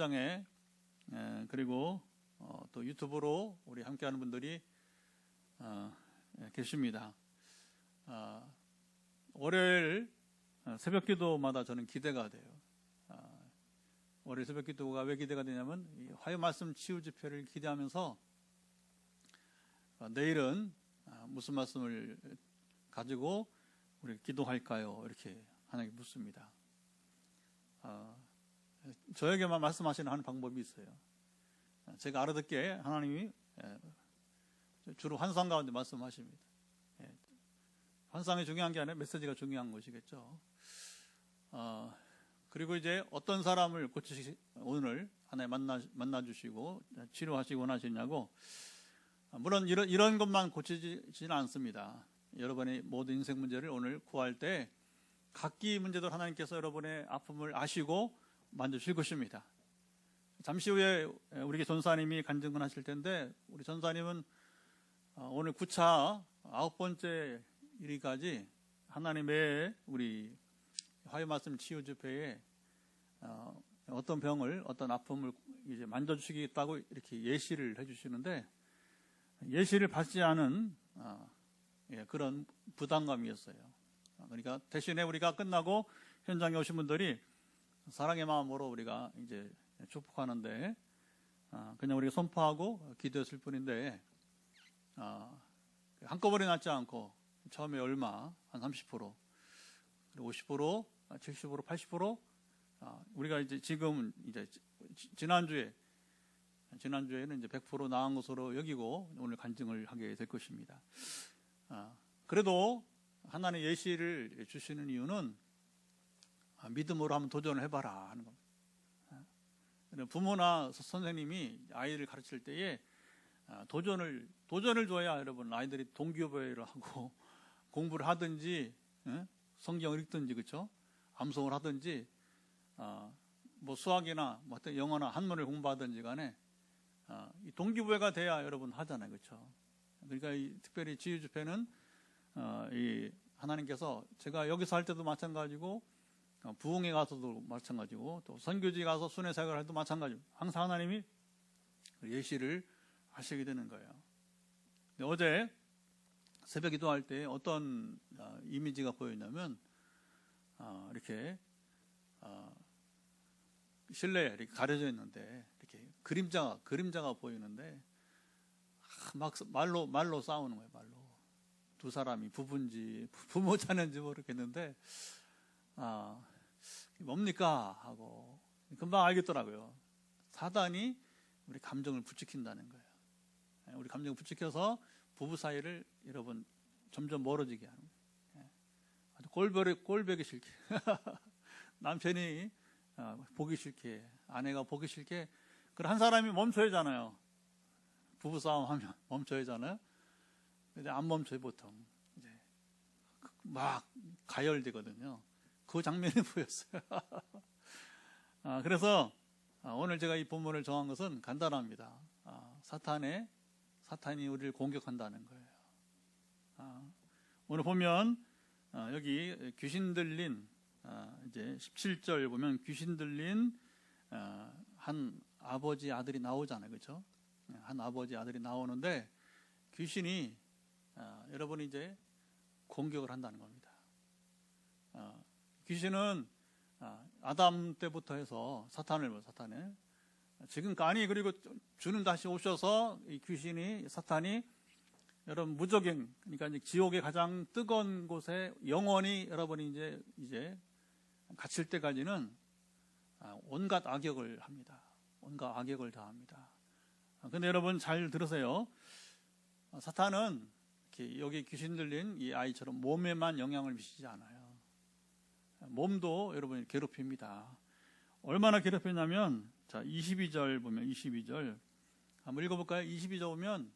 현장에 그리고 또 유튜브로 우리 함께하는 분들이 계십니다. 월요일 새벽기도마다 저는 기대가 돼요. 월요일 새벽기도가 왜 기대가 되냐면 이 화요말씀 치유집회를 기대하면서 내일은 무슨 말씀을 가지고 우리 기도할까요? 이렇게 하나님께 묻습니다. 저에게만 말씀하시는 하는 방법이 있어요. 제가 알아듣게 하나님이 주로 환상 가운데 말씀하십니다. 환상이 중요한 게 아니라 메시지가 중요한 것이겠죠. 그리고 이제 어떤 사람을 오늘 하나님 만나주시고 치료하시고 원하시냐고. 물론 이런 것만 고치지는 않습니다. 여러분의 모든 인생 문제를 오늘 구할 때 각기 문제도 하나님께서 여러분의 아픔을 아시고 만져주실 것입니다. 잠시 후에 우리 전사님이 간증을 하실 텐데, 우리 전사님은 오늘 9차 9번째 일기까지 하나님의 우리 화요말씀 치유집회에 어떤 병을, 어떤 아픔을 이제 만져주시겠다고 이렇게 예시를 해주시는데, 예시를 받지 않은 그런 부담감이었어요. 그러니까 대신에 우리가 끝나고 현장에 오신 분들이 사랑의 마음으로 우리가 이제 축복하는데, 그냥 우리가 선포하고 기도했을 뿐인데, 한꺼번에 낫지 않고 처음에 얼마, 한 30%, 그리고 50%, 70%, 80%, 우리가 이제 지금 이제 지난주에는 이제 100% 나은 것으로 여기고 오늘 간증을 하게 될 것입니다. 그래도 하나님의 예시를 주시는 이유는 믿음으로 한번 도전을 해봐라 하는 겁니다. 부모나 선생님이 아이를 가르칠 때에 도전을 줘야 여러분 아이들이 동기부여를 하고 공부를 하든지 성경을 읽든지, 그렇죠? 암송을 하든지 뭐 수학이나 뭐 어떤 영어나 한문을 공부하든지 간에 이 동기부여가 돼야 여러분 하잖아요, 그렇죠? 그러니까 특별히 치유집회는 이 하나님께서, 제가 여기서 할 때도 마찬가지고 부흥회 가서도 마찬가지고 또 선교지 가서 순회사역을 할 때도 마찬가지고 항상 하나님이 예시를 하시게 되는 거예요. 근데 어제 새벽 기도할 때 어떤 이미지가 보였냐면 이렇게 실내에 이렇게 가려져 있는데 이렇게 그림자가 보이는데 막 말로 싸우는 거예요. 말로 두 사람이 부부인지 부모 자녀인지 모르겠는데 뭡니까 하고 금방 알겠더라고요. 사단이 우리 감정을 부추긴다는 거예요. 우리 감정을 부추겨서 부부 사이를 여러분 점점 멀어지게 하는 거예요. 아주 꼴보기 싫게 남편이 보기 싫게, 아내가 보기 싫게. 그럼 한 사람이 멈춰야 하잖아요. 부부 싸움 하면 멈춰야 하잖아요. 근데 안 멈춰요. 보통 이제 막 가열되거든요. 그 장면이 보였어요. 그래서 오늘 제가 이 본문을 정한 것은 간단합니다. 사탄이 우리를 공격한다는 거예요. 오늘 보면 여기 귀신 들린 이제 17절 보면 귀신 들린 한 아버지 아들이 나오잖아요, 그렇죠? 한 아버지 아들이 나오는데 귀신이 여러분이 이제 공격을 한다는 겁니다. 귀신은 아담 때부터 해서 사탄을 지금까지, 그리고 주는 다시 오셔서 이 귀신이, 사탄이 여러분 무적행, 그러니까 이제 지옥의 가장 뜨거운 곳에 영원히 여러분이 이제 갇힐 때까지는 온갖 악역을 합니다. 온갖 악역을 다 합니다. 근데 여러분 잘 들으세요. 사탄은 여기 귀신 들린 이 아이처럼 몸에만 영향을 미치지 않아요. 몸도 여러분 괴롭힙니다. 얼마나 괴롭혔냐면, 자, 22절 보면 22절 한번 읽어볼까요? 22절 보면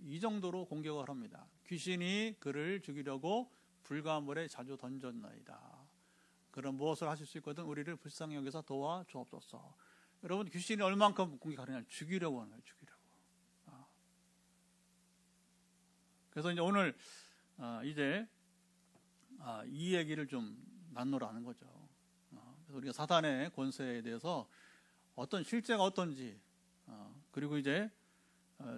이 정도로 공격을 합니다. 귀신이 그를 죽이려고 불가물에 자주 던졌나이다. 그런 무엇을 하실 수 있거든 우리를 불쌍히 여기서 도와 주옵소서. 여러분 귀신이 얼만큼 공격하느냐, 죽이려고 하는 거예요. 죽이려고. 그래서 이제 오늘 이제 이 얘기를 좀 나누라는 거죠. 그래서 우리가 사탄의 권세에 대해서 어떤 실제가 어떤지, 그리고 이제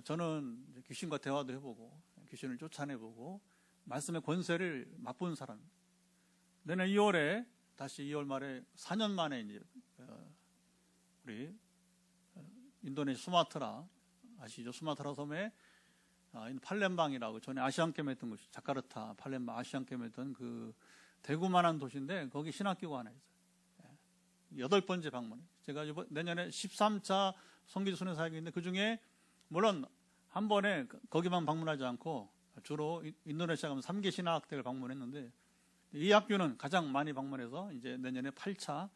저는 이제 귀신과 대화도 해보고 귀신을 쫓아내보고 말씀의 권세를 맛본 사람. 내년 2월에 다시 2월 말에 4년 만에 이제 우리 인도네시아 수마트라 아시죠? 수마트라 섬에 팔렘방이라고 전에 아시안게임 했던 곳이 자카르타 팔렘방 아시안게임 했던 그 대구만한 도시인데 거기 신학교가 하나 있어요. 8번째 방문. 제가 내년에 13차 선교 순회 사역인데 그 중에 물론 한 번에 거기만 방문하지 않고 주로 인도네시아 가면 3개 신학대를 방문했는데 이 학교는 가장 많이 방문해서 이제 내년에 8차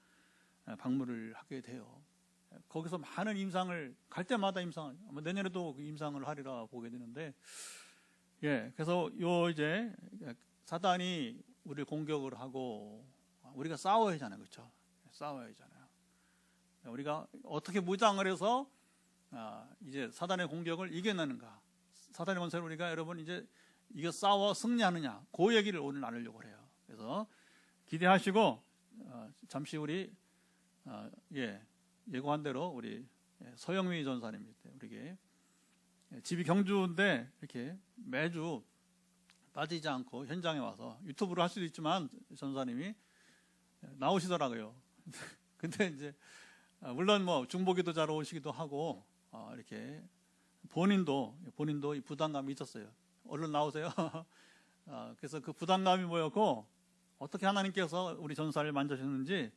방문을 하게 돼요. 거기서 많은 임상을 갈 때마다 임상, 내년에도 그 임상을 하리라 보게 되는데, 그래서 이제 사단이 우리를 공격을 하고 우리가 싸워야 하잖아요, 그렇죠? 싸워야 하잖아요. 우리가 어떻게 무장을 해서 이제 사단의 공격을 이겨내는가? 사단의 권세를 우리가 여러분 이제 이거 싸워 승리하느냐? 그 얘기를 오늘 나누려고 해요. 그래서 기대하시고 잠시 우리 예고한 대로 우리 서영미 전사님 우리에게 집이 경주인데 이렇게 매주 빠지지 않고 현장에 와서 유튜브로 할 수도 있지만 전사님이 나오시더라고요. 근데 이제 물론 뭐 중보기도 잘 오시기도 하고 이렇게 본인도 이 부담감이 있었어요. 얼른 나오세요. 그래서 그 부담감이 뭐였고 어떻게 하나님께서 우리 전사를 만져주셨는지.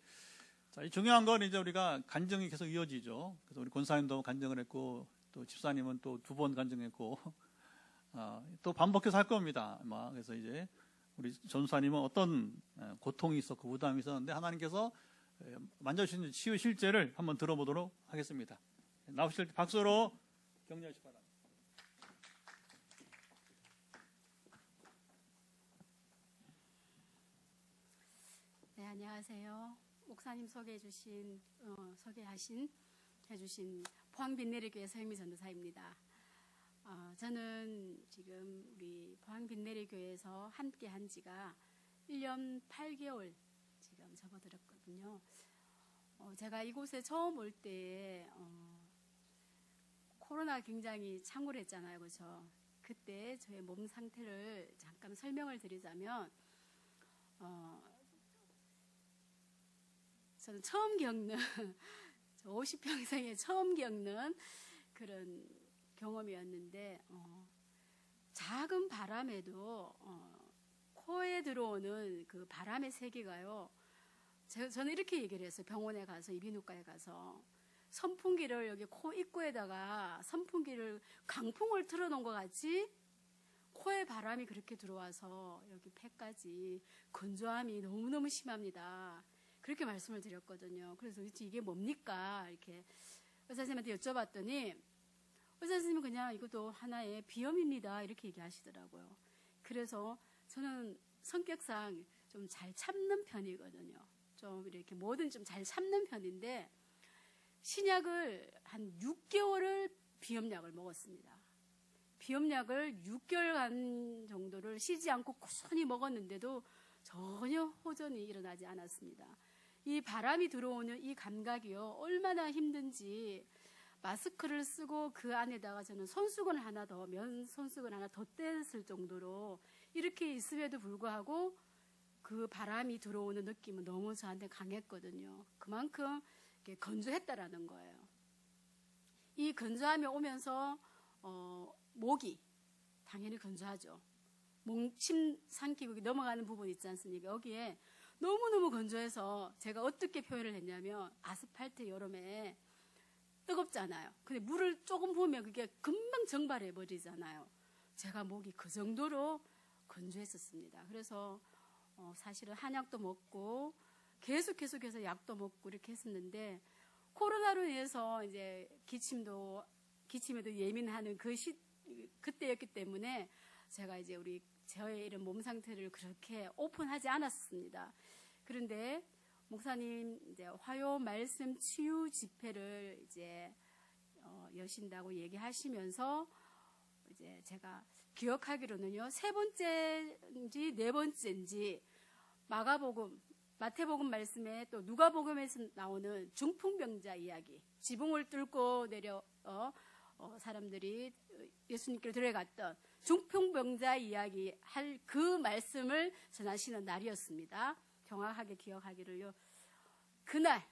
자, 이 중요한 건 이제 우리가 간증이 계속 이어지죠. 그래서 우리 권사님도 간증을 했고 또 집사님은 또 2번 간증했고 또 반복해서 할 겁니다. 아마. 그래서 이제 우리 전사님은 어떤 고통이 있었고 부담이 있었는데 하나님께서 만져주신 치유 실제를 한번 들어보도록 하겠습니다. 나오실 때 박수로 격려하시기 바랍니다. 네, 안녕하세요. 목사님 소개해주신 포항빈내리교회 서영미 전도사입니다. 저는 지금 우리 포항빈내리교회에서 함께 한 지가 1년 8개월 지금 접어들었거든요. 제가 이곳에 처음 올 때 코로나 굉장히 창궐했잖아요, 그렇죠? 그때 저의 몸 상태를 잠깐 설명을 드리자면 저는 처음 겪는 50평생에 처음 겪는 그런 경험이었는데 작은 바람에도 코에 들어오는 그 바람의 세기가요. 저는 이렇게 얘기를 했어요. 병원에 가서 이비인후과에 가서 선풍기를 여기 코 입구에다가 선풍기를 강풍을 틀어놓은 것 같이 코에 바람이 그렇게 들어와서 여기 폐까지 건조함이 너무너무 심합니다. 그렇게 말씀을 드렸거든요. 그래서 이게 뭡니까? 이렇게 의사 선생님한테 여쭤봤더니 의사 선생님은 그냥 이것도 하나의 비염입니다. 이렇게 얘기하시더라고요. 그래서 저는 성격상 좀 잘 참는 편이거든요. 좀 이렇게 뭐든 좀 잘 참는 편인데 신약을 한 6개월을 비염약을 먹었습니다. 비염약을 6개월간 정도를 쉬지 않고 꾸준히 먹었는데도 전혀 호전이 일어나지 않았습니다. 이 바람이 들어오는 이 감각이요, 얼마나 힘든지 마스크를 쓰고 그 안에다가 저는 손수건을 하나 더, 면 손수건 하나 더 뗐을 정도로 이렇게 있음에도 불구하고 그 바람이 들어오는 느낌은 너무 저한테 강했거든요. 그만큼 건조했다라는 거예요. 이 건조함이 오면서 목이 당연히 건조하죠. 몽침 삼키고 넘어가는 부분 있지 않습니까? 여기에 너무너무 건조해서 제가 어떻게 표현을 했냐면 아스팔트 여름에 뜨겁잖아요. 근데 물을 조금 부으면 그게 금방 증발해 버리잖아요. 제가 목이 그 정도로 건조했었습니다. 그래서 사실은 한약도 먹고 계속해서 약도 먹고 이렇게 했었는데 코로나로 인해서 이제 기침에도 예민하는 그때였기 때문에 제가 이제 저의 이런 몸 상태를 그렇게 오픈하지 않았습니다. 그런데 목사님 이제 화요 말씀 치유 집회를 이제 여신다고 얘기하시면서 이제 제가 기억하기로는요, 3번째인지 4번째인지 마가복음 마태복음 말씀에 또 누가복음에서 나오는 중풍병자 이야기, 지붕을 뚫고 내려 사람들이 예수님께로 들어갔던 중풍병자 이야기 할 그 말씀을 전하시는 날이었습니다. 정확하게 기억하기를요. 그날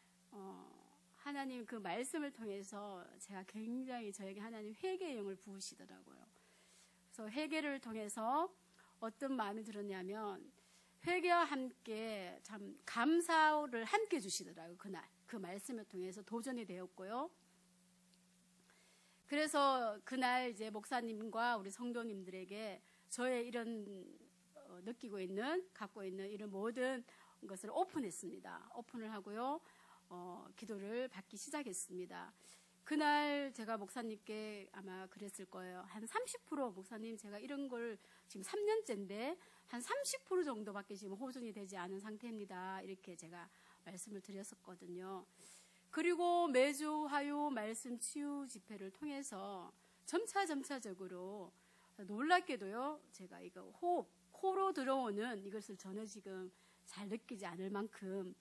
하나님 그 말씀을 통해서 제가 굉장히 저에게 하나님 회개의 영을 부으시더라고요. 그래서 회개를 통해서 어떤 마음이 들었냐면 회개와 함께 참 감사를 함께 주시더라고요. 그날 그 말씀을 통해서 도전이 되었고요. 그래서 그날 이제 목사님과 우리 성도님들에게 저의 이런 갖고 있는 이런 모든 것을 오픈했습니다. 오픈을 하고요. 기도를 받기 시작했습니다. 그날 제가 목사님께 아마 그랬을 거예요. 한 30% 목사님 제가 이런 걸 지금 3년째인데 한 30% 정도밖에 지금 호전이 되지 않은 상태입니다. 이렇게 제가 말씀을 드렸었거든요. 그리고 매주 화요 말씀 치유 집회를 통해서 점차적으로 놀랍게도요. 제가 이거 코로 들어오는 이것을 전혀 지금 잘 느끼지 않을 만큼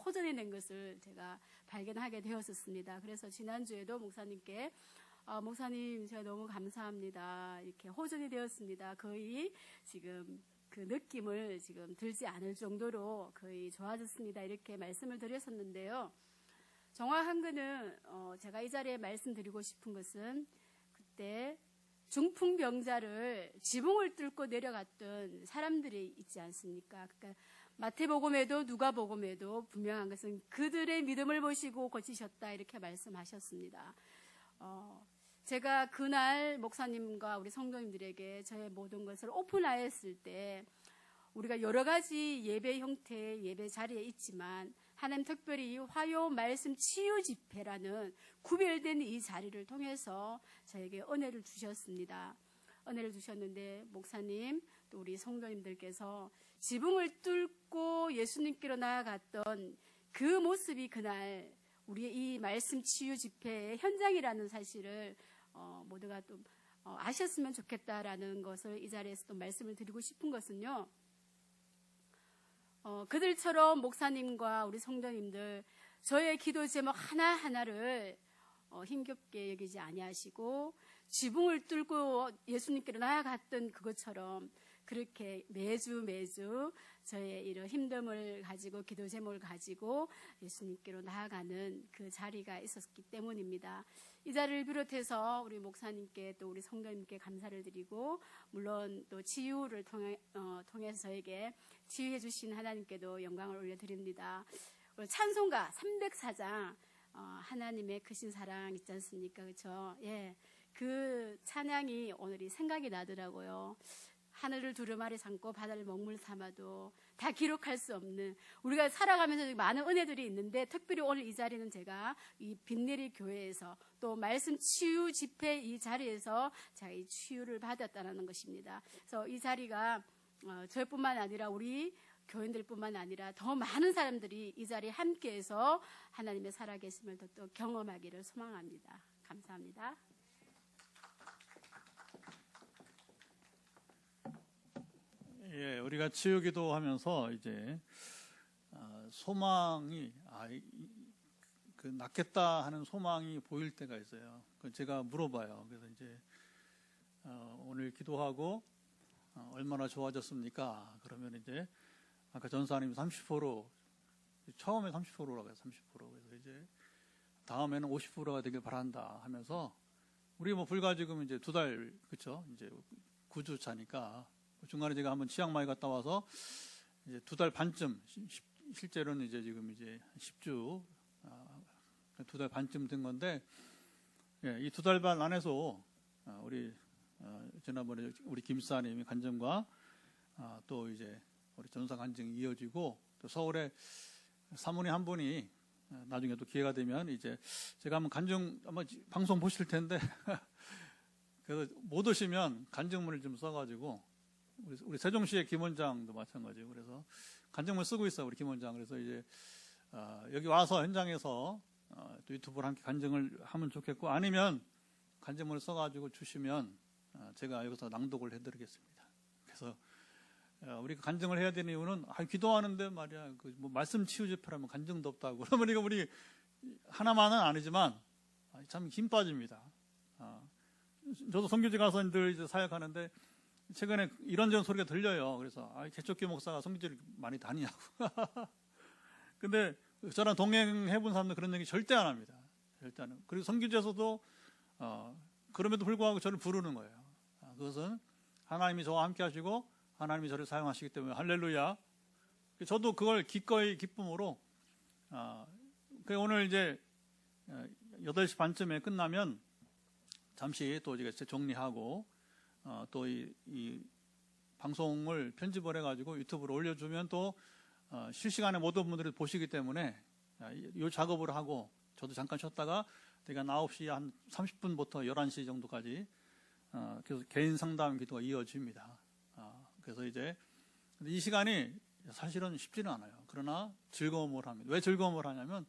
호전이 된 것을 제가 발견하게 되었었습니다. 그래서 지난주에도 목사님께 목사님 제가 너무 감사합니다. 이렇게 호전이 되었습니다. 거의 지금 그 느낌을 지금 들지 않을 정도로 거의 좋아졌습니다. 이렇게 말씀을 드렸었는데요. 정확한 거는 제가 이 자리에 말씀드리고 싶은 것은 그때 중풍병자를 지붕을 뚫고 내려갔던 사람들이 있지 않습니까? 그러니까 마태복음에도 누가복음에도 분명한 것은 그들의 믿음을 보시고 고치셨다 이렇게 말씀하셨습니다. 제가 그날 목사님과 우리 성도님들에게 저의 모든 것을 오픈하였을 때 우리가 여러 가지 예배 형태의 예배 자리에 있지만 하나님 특별히 화요 말씀 치유 집회라는 구별된 이 자리를 통해서 저에게 은혜를 주셨습니다. 은혜를 주셨는데 목사님 또 우리 성도님들께서 지붕을 뚫고 예수님께로 나아갔던 그 모습이 그날 우리의 이 말씀 치유 집회의 현장이라는 사실을 모두가 또 아셨으면 좋겠다라는 것을 이 자리에서 또 말씀을 드리고 싶은 것은요. 그들처럼 목사님과 우리 성도님들 저의 기도 제목 하나하나를 힘겹게 여기지 아니하시고 지붕을 뚫고 예수님께로 나아갔던 그것처럼 그렇게 매주 저의 이런 힘듦을 가지고 기도 제목을 가지고 예수님께로 나아가는 그 자리가 있었기 때문입니다. 이 자리를 비롯해서 우리 목사님께 또 우리 성도님께 감사를 드리고 물론 또 치유를 통해서 저에게 치유해 주신 하나님께도 영광을 올려드립니다. 오늘 찬송가 304장 하나님의 크신 사랑 있지 않습니까? 그렇죠? 예, 그 찬양이 오늘이 생각이 나더라고요. 하늘을 두루마리 삼고 바다를 먹물 삼아도 다 기록할 수 없는 우리가 살아가면서 많은 은혜들이 있는데 특별히 오늘 이 자리는 제가 이 빛내리 교회에서 또 말씀 치유 집회 이 자리에서 제가 이 치유를 받았다는 것입니다. 그래서 이 자리가 저뿐만 아니라 우리 교인들뿐만 아니라 더 많은 사람들이 이 자리에 함께해서 하나님의 살아계심을 또 경험하기를 소망합니다. 감사합니다. 예, 우리가 치유기도 하면서 이제 소망이 그 낫겠다 하는 소망이 보일 때가 있어요. 제가 물어봐요. 그래서 이제 오늘 기도하고 얼마나 좋아졌습니까? 그러면 이제 아까 전사님이 30% 처음에 30%라고 해요. 30%. 그래서 이제 다음에는 50%가 되길 바란다 하면서 우리 뭐 불과 지금 이제 2달 그렇죠? 이제 9주 차니까 중간에 제가 한번 치앙마이 갔다 와서 이제 2달 반쯤 실제로는 이제 지금 이제 10주 2달 반쯤 된 건데 예, 이 2달 반 안에서 우리 지난번에 우리 김사님이 간증과 또 이제 우리 전사 간증이 이어지고 또 서울에 사모님 한 분이 나중에 또 기회가 되면 이제 제가 한번 간증 아마 방송 보실 텐데 그래서 못 오시면 간증문을 좀 써가지고 우리 세종시의 김 원장도 마찬가지고 그래서 간증문 쓰고 있어요 우리 김 원장. 그래서 이제 여기 와서 현장에서 또 유튜브로 함께 간증을 하면 좋겠고 아니면 간증문을 써가지고 주시면 제가 여기서 낭독을 해드리겠습니다. 그래서 우리가 간증을 해야 되는 이유는 기도하는데 말이야 뭐 말씀 치유 집회라면 간증도 없다고 그러면 이거 우리 하나만은 아니지만 참 힘 빠집니다. 저도 선교지 가서 늘 이제 사역하는데 최근에 이런저런 소리가 들려요. 그래서 개척교 목사가 선교지를 많이 다니냐고. 근데 저랑 동행해본 사람들 그런 얘기 절대 안 합니다. 절대 안 해요. 그리고 선교지에서도 그럼에도 불구하고 저를 부르는 거예요. 그것은 하나님이 저와 함께 하시고 하나님이 저를 사용하시기 때문에 할렐루야. 저도 그걸 기꺼이 기쁨으로 오늘 이제 8시 반쯤에 끝나면 잠시 또 이제 정리하고 또 이 방송을 편집을 해가지고 유튜브로 올려주면 또 실시간에 모든 분들이 보시기 때문에 이 작업을 하고 저도 잠깐 쉬었다가 제가 9시 한 30분부터 11시 정도까지 계속 개인 상담 기도가 이어집니다. 그래서 이제 이 시간이 사실은 쉽지는 않아요. 그러나 즐거움을 합니다. 왜 즐거움을 하냐면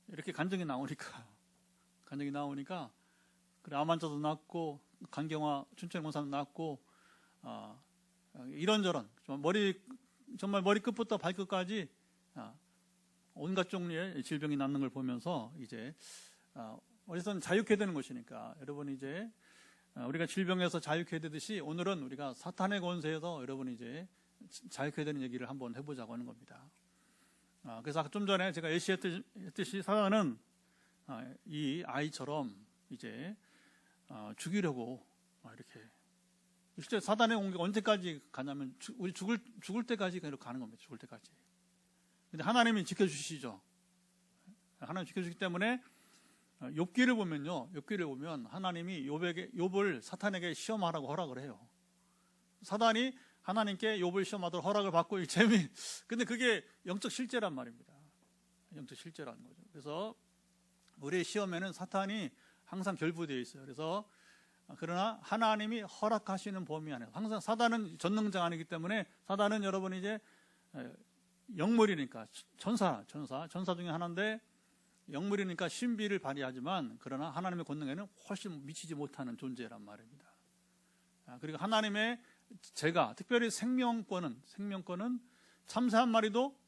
이렇게 간증이 나오니까 그래 암환자도 낫고 간경화 춘천 원사도 낫고 이런저런 정말 머리 끝부터 발끝까지 온갖 종류의 질병이 낫는 걸 보면서 이제 어디서든 자유케 되는 것이니까 여러분 이제 우리가 질병에서 자유케 되듯이 오늘은 우리가 사탄의 권세에서 여러분 이제 자유케 되는 얘기를 한번 해보자고 하는 겁니다. 그래서 아까 좀 전에 제가 예시했듯이 사단은 이 아이처럼 이제 죽이려고 이렇게 실제 사단의 공격 언제까지 가냐면 우리 죽을 때까지 이렇게 가는 겁니다. 죽을 때까지. 근데 하나님이 지켜주시죠. 하나님 지켜주기 때문에 욥기를 보면 하나님이 욥을 사탄에게 시험하라고 허락을 해요. 사단이 하나님께 욥을 시험하도록 허락을 받고 근데 그게 영적 실제란 말입니다. 영적 실제라는 거죠. 그래서 우리의 시험에는 사탄이 항상 결부되어 있어요. 그래서 그러나 하나님이 허락하시는 범위 안에서 항상 사단은 전능자가 아니기 때문에 사단은 여러분 이제 영물이니까 천사 중에 하나인데 영물이니까 신비를 발휘하지만 그러나 하나님의 권능에는 훨씬 미치지 못하는 존재란 말입니다. 그리고 하나님의 특별히 생명권은 참새 한 마리도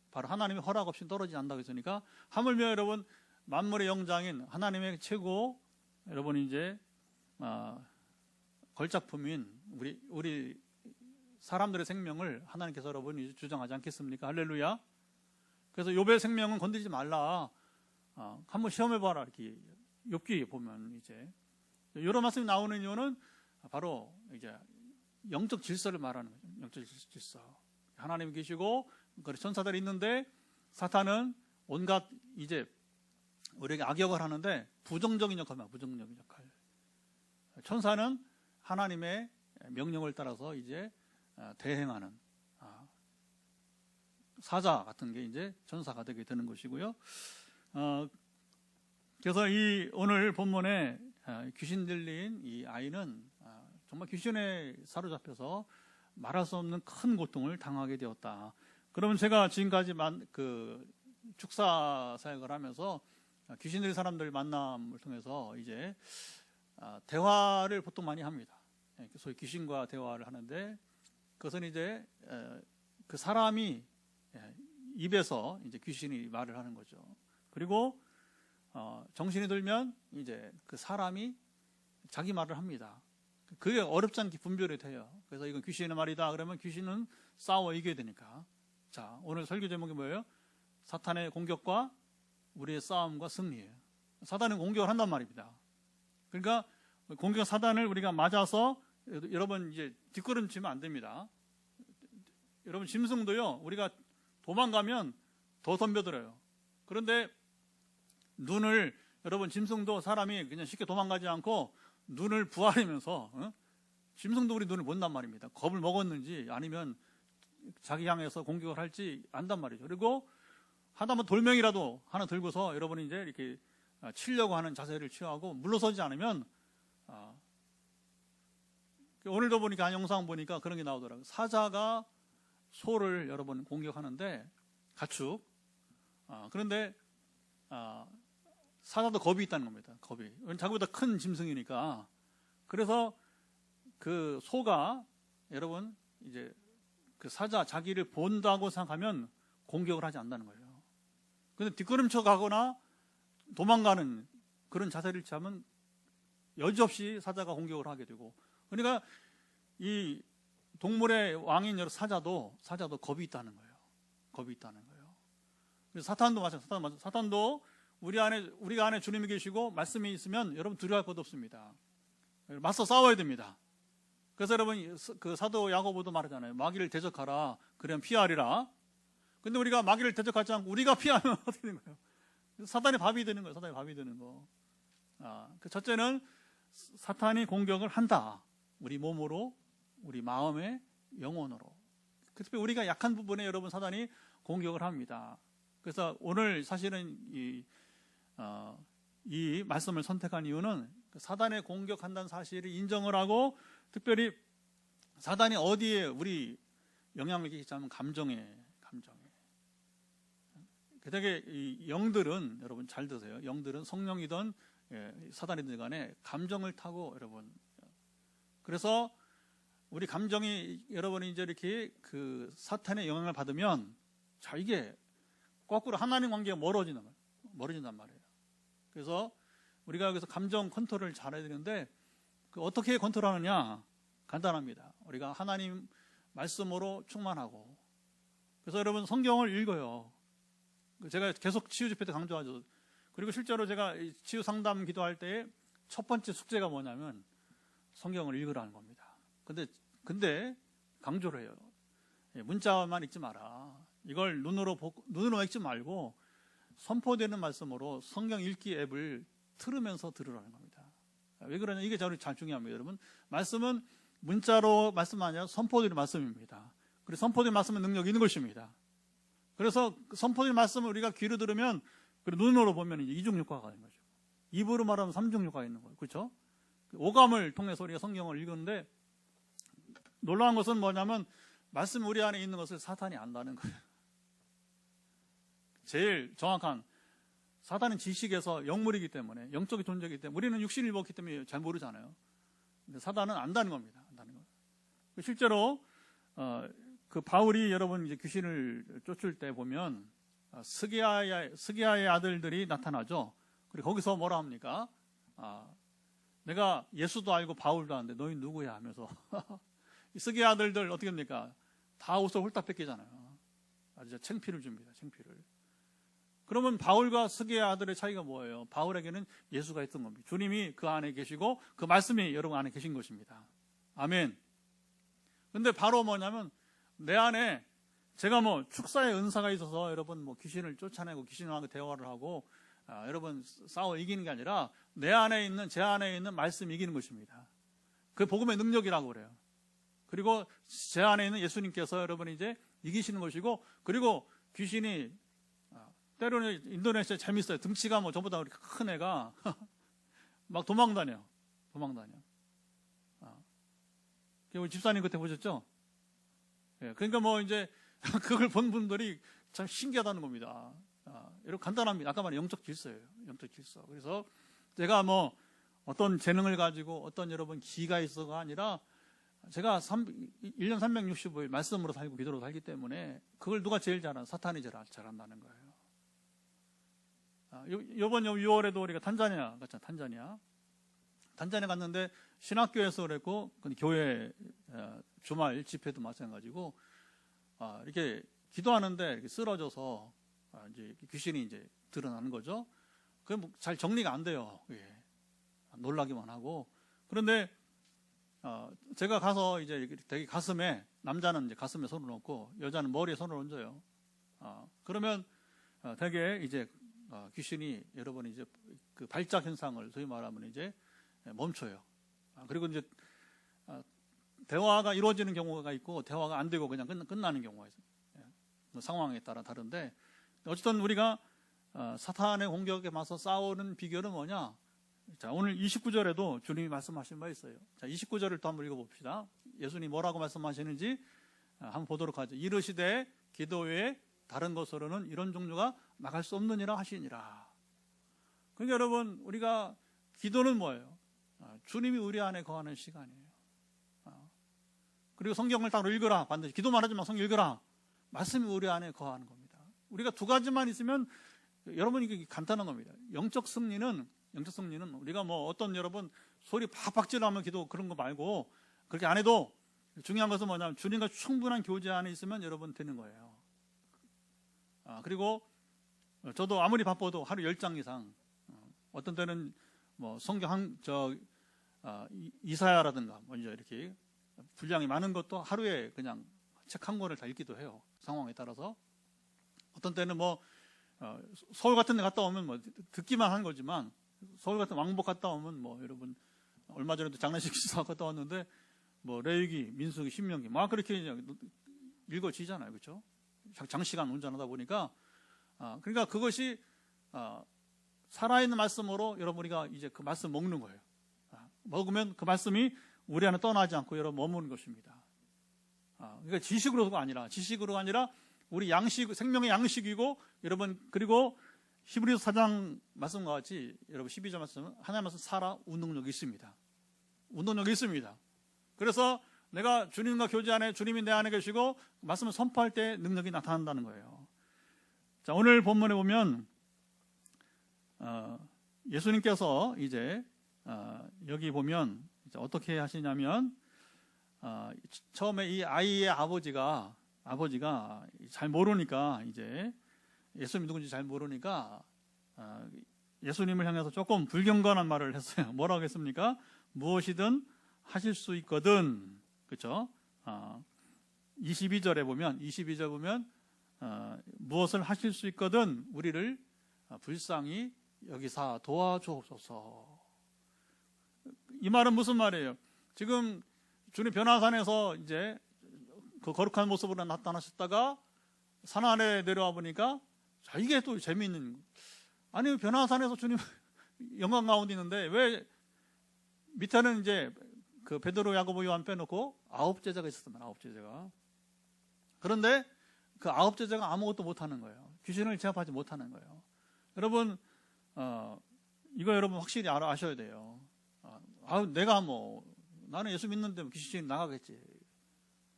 바로 하나님의 허락 없이 떨어지지 않는다고 했으니까 하물며 여러분 만물의 영장인 하나님의 최고 여러분 이제 걸작품인 우리 사람들의 생명을 하나님께서 여러분 주장하지 않겠습니까? 할렐루야. 그래서 욥의 생명은 건드리지 말라. 한번 시험해봐라. 이렇게 욥기 보면 이제 이런 말씀이 나오는 이유는 바로 이제 영적 질서를 말하는 거죠. 영적 질서. 하나님이 계시고 천사들이 있는데 사탄은 온갖 이제 우리에게 악역을 하는데 부정적인 역할입니다. 부정적인 역할. 천사는 하나님의 명령을 따라서 이제 대행하는 사자 같은 게 이제 천사가 되게 되는 것이고요. 그래서 이 오늘 본문에 귀신 들린 이 아이는 정말 귀신에 사로잡혀서 말할 수 없는 큰 고통을 당하게 되었다. 그러면 제가 지금까지 축사 사역을 하면서 귀신 들린 사람들 만남을 통해서 이제 대화를 보통 많이 합니다. 소위 귀신과 대화를 하는데 그것은 이제 그 사람이 입에서 이제 귀신이 말을 하는 거죠. 그리고 정신이 들면 이제 그 사람이 자기 말을 합니다. 그게 어렵지 않게 분별이 돼요. 그래서 이건 귀신의 말이다 그러면 귀신은 싸워 이겨야 되니까. 자, 오늘 설교 제목이 뭐예요? 사탄의 공격과 우리의 싸움과 승리예요. 사단은 공격을 한단 말입니다. 그러니까 공격 사단을 우리가 맞아서 여러분 이제 뒷걸음 치면 안 됩니다. 여러분 짐승도요 우리가 도망가면 더 덤벼들어요. 그런데 여러분 짐승도 사람이 그냥 쉽게 도망가지 않고 눈을 부아리면서 짐승도 우리 눈을 본단 말입니다. 겁을 먹었는지 아니면 자기 향해서 공격을 할지 안단 말이죠. 그리고 하다못해 돌멩이라도 하나 들고서 여러분이 이제 이렇게 치려고 하는 자세를 취하고 물러서지 않으면 오늘도 보니까 영상 보니까 그런 게 나오더라고요. 사자가 소를 여러분 공격하는데 가축 그런데 사자도 겁이 있다는 겁니다. 겁이 자기보다 큰 짐승이니까. 그래서 그 소가 여러분 이제 그 사자 자기를 본다고 생각하면 공격을 하지 않는다는 거예요. 근데 뒷걸음쳐 가거나 도망가는 그런 자세를 취하면 여지없이 사자가 공격을 하게 되고, 그러니까 이 동물의 왕인 사자도 겁이 있다는 거예요. 겁이 있다는 거예요. 그래서 사탄도 마찬가지예요. 사탄도 우리가 안에 주님이 계시고 말씀이 있으면 여러분 두려워할 것도 없습니다. 맞서 싸워야 됩니다. 그래서 여러분 그 사도 야고보도 말하잖아요. 마귀를 대적하라. 그러면 피하리라. 근데 우리가 마귀를 대적하지 않고 우리가 피하면 어떻게 되는 거예요? 사탄의 밥이 되는 거예요. 사탄의 밥이 되는 거. 그 첫째는 사탄이 공격을 한다. 우리 몸으로, 우리 마음에, 영혼으로. 특히 우리가 약한 부분에 여러분 사탄이 공격을 합니다. 그래서 오늘 사실은 이 말씀을 선택한 이유는 사단의 공격한다는 사실을 인정을 하고, 특별히 사단이 어디에 우리 영향을 끼치냐면 감정에. 되게 이 영들은 여러분 잘 드세요. 영들은 성령이든 사단이든 간에 감정을 타고 여러분. 그래서 우리 감정이 여러분이 이제 이렇게 그 사탄의 영향을 받으면 자 이게 거꾸로 하나님 관계가 멀어진단 말이에요. 그래서 우리가 여기서 감정 컨트롤을 잘해야 되는데 그 어떻게 컨트롤하느냐? 간단합니다. 우리가 하나님 말씀으로 충만하고, 그래서 여러분 성경을 읽어요. 제가 계속 치유 집회 때 강조하죠. 그리고 실제로 제가 치유 상담 기도할 때 첫 번째 숙제가 뭐냐면 성경을 읽으라는 겁니다. 근데 강조를 해요. 문자만 읽지 마라. 이걸 눈으로 읽지 말고 선포되는 말씀으로 성경 읽기 앱을 틀으면서 들으라는 겁니다. 왜 그러냐? 이게 잘 중요합니다. 여러분, 말씀은 문자로 말씀 아니라 선포되는 말씀입니다. 그래서 선포되는 말씀은 능력이 있는 것입니다. 그래서 선포된 말씀을 우리가 귀로 들으면, 그리고 눈으로 보면 이제 이중효과가 있는 거죠. 입으로 말하면 삼중효과가 있는 거예요. 그렇죠? 오감을 통해서 우리가 성경을 읽었는데 놀라운 것은 뭐냐면 말씀 우리 안에 있는 것을 사탄이 안다는 거예요. 제일 정확한, 사탄은 지식에서 영물이기 때문에, 영적인 존재이기 때문에, 우리는 육신을 입었기 때문에 잘 모르잖아요. 근데 사탄은 안다는 겁니다. 실제로 그 바울이 여러분 이제 귀신을 쫓을 때 보면 스기야의 아들들이 나타나죠. 그리고 거기서 뭐라 합니까? 내가 예수도 알고 바울도 아는데 너희 누구야 하면서 스기야 아들들 어떻게 합니까? 다 옷을 홀딱 뺏기잖아요. 아주 창피를 줍니다. 창피를. 그러면 바울과 스기야 아들의 차이가 뭐예요? 바울에게는 예수가 있던 겁니다. 주님이 그 안에 계시고 그 말씀이 여러분 안에 계신 것입니다. 아멘. 근데 바로 뭐냐면 내 안에 제가 뭐 축사의 은사가 있어서 여러분 뭐 귀신을 쫓아내고 귀신하고 대화를 하고 여러분 싸워 이기는 게 아니라 제 안에 있는 말씀 이기는 것입니다. 그 복음의 능력이라고 그래요. 그리고 제 안에 있는 예수님께서 여러분 이제 이기시는 것이고, 그리고 귀신이 때로는 인도네시아 재밌어요. 등치가 뭐 저보다 이렇게 큰 애가 막 도망다녀. 우리 집사님 그때 보셨죠? 그러니까 뭐 이제 그걸 본 분들이 참 신기하다는 겁니다. 이렇게 간단합니다. 아까 말한 영적 질서예요. 영적 질서. 그래서 제가 뭐 어떤 재능을 가지고 어떤 여러분 기가 있어가 아니라 제가 1년 365일 말씀으로 살고 기도로 살기 때문에 그걸 누가 제일 잘하나? 사탄이 제일 잘한다는 거예요. 이번 6월에도 우리가 탄자니아 갔잖아요. 탄자니아 갔는데 신학교에서 그랬고, 교회 주말 집회도 마찬가지고, 이렇게 기도하는데 이렇게 쓰러져서 이제 귀신이 이제 드러나는 거죠. 그게 뭐 잘 정리가 안 돼요. 놀라기만 하고. 그런데 제가 가서 이제 되게 가슴에, 남자는 이제 가슴에 손을 얹고 여자는 머리에 손을 얹어요. 그러면 되게 이제 귀신이 여러분이 이제 그 발작 현상을 소위 말하면 이제 멈춰요. 그리고 이제 대화가 이루어지는 경우가 있고 대화가 안 되고 그냥 끝나는 경우가 있어요. 상황에 따라 다른데, 어쨌든 우리가 사탄의 공격에 맞서 싸우는 비결은 뭐냐? 자, 오늘 29절에도 주님이 말씀하신 바 있어요. 자, 29절을 또 한번 읽어봅시다. 예수님이 뭐라고 말씀하시는지 한번 보도록 하죠. 이르시되 기도 외에 다른 것으로는 이런 종류가 나갈 수 없느니라 하시니라. 그러니까 여러분, 우리가 기도는 뭐예요? 주님이 우리 안에 거하는 시간이에요. 그리고 성경을 따로 읽어라. 반드시 기도만 하지 마. 성경 읽어라. 말씀이 우리 안에 거하는 겁니다. 우리가 두 가지만 있으면 여러분 이게 간단한 겁니다. 영적 승리는 우리가 뭐 어떤 여러분 소리 팍팍 지르면 기도 그런 거 말고 그렇게 안 해도 중요한 것은 뭐냐면 주님과 충분한 교제 안에 있으면 여러분 되는 거예요. 그리고 저도 아무리 바빠도 하루 10장 이상 어떤 때는 뭐 성경 이사야라든가 먼저 이렇게 분량이 많은 것도 하루에 그냥 책 한 권을 다 읽기도 해요. 상황에 따라서. 어떤 때는 뭐 서울 같은 데 갔다 오면 뭐 듣기만 한 거지만 서울 같은 왕복 갔다 오면 뭐 여러분 얼마 전에도 장례식 시사 갔다 왔는데 뭐 레위기, 민수기, 신명기 막 그렇게 읽어지잖아요. 그렇죠? 장시간 운전하다 보니까 그러니까 그것이 살아있는 말씀으로 여러분 우리가 이제 그 말씀 먹는 거예요. 먹으면 그 말씀이 우리 안에 떠나지 않고 여러분 머무는 것입니다. 그러니까 지식으로가 아니라 우리 양식, 생명의 양식이고 여러분 그리고 히브리서 4장 말씀과 같이 여러분 12절 말씀은 하나님 말씀 살아 운동력이 있습니다. 운동력이 있습니다. 그래서 내가 주님과 교제 안에 주님이 내 안에 계시고 말씀을 선포할 때 능력이 나타난다는 거예요. 자, 오늘 본문에 보면 예수님께서 이제 여기 보면 이제 어떻게 하시냐면 처음에 이 아이의 아버지가 잘 모르니까 이제 예수님이 누군지 잘 모르니까 예수님을 향해서 조금 불경건한 말을 했어요. 뭐라고 했습니까? 무엇이든 하실 수 있거든. 그렇죠? 22절 보면 무엇을 하실 수 있거든 우리를 불쌍히 여기사 도와주옵소서. 이 말은 무슨 말이에요? 지금 주님 변화산에서 이제 그 거룩한 모습으로 나타나셨다가 산 아래 내려와 보니까 자, 이게 또 재미있는, 아니 변화산에서 주님 영광 가운데 있는데 왜 밑에는 이제 그 베드로, 야고보, 요한 빼놓고 9 제자가 있었습니다. 9 제자가. 그런데 그 9 제자가 아무것도 못하는 거예요. 귀신을 제압하지 못하는 거예요. 여러분 이거 여러분 확실히 아셔야 돼요. 내가 뭐 나는 예수 믿는데 귀신이 나가겠지.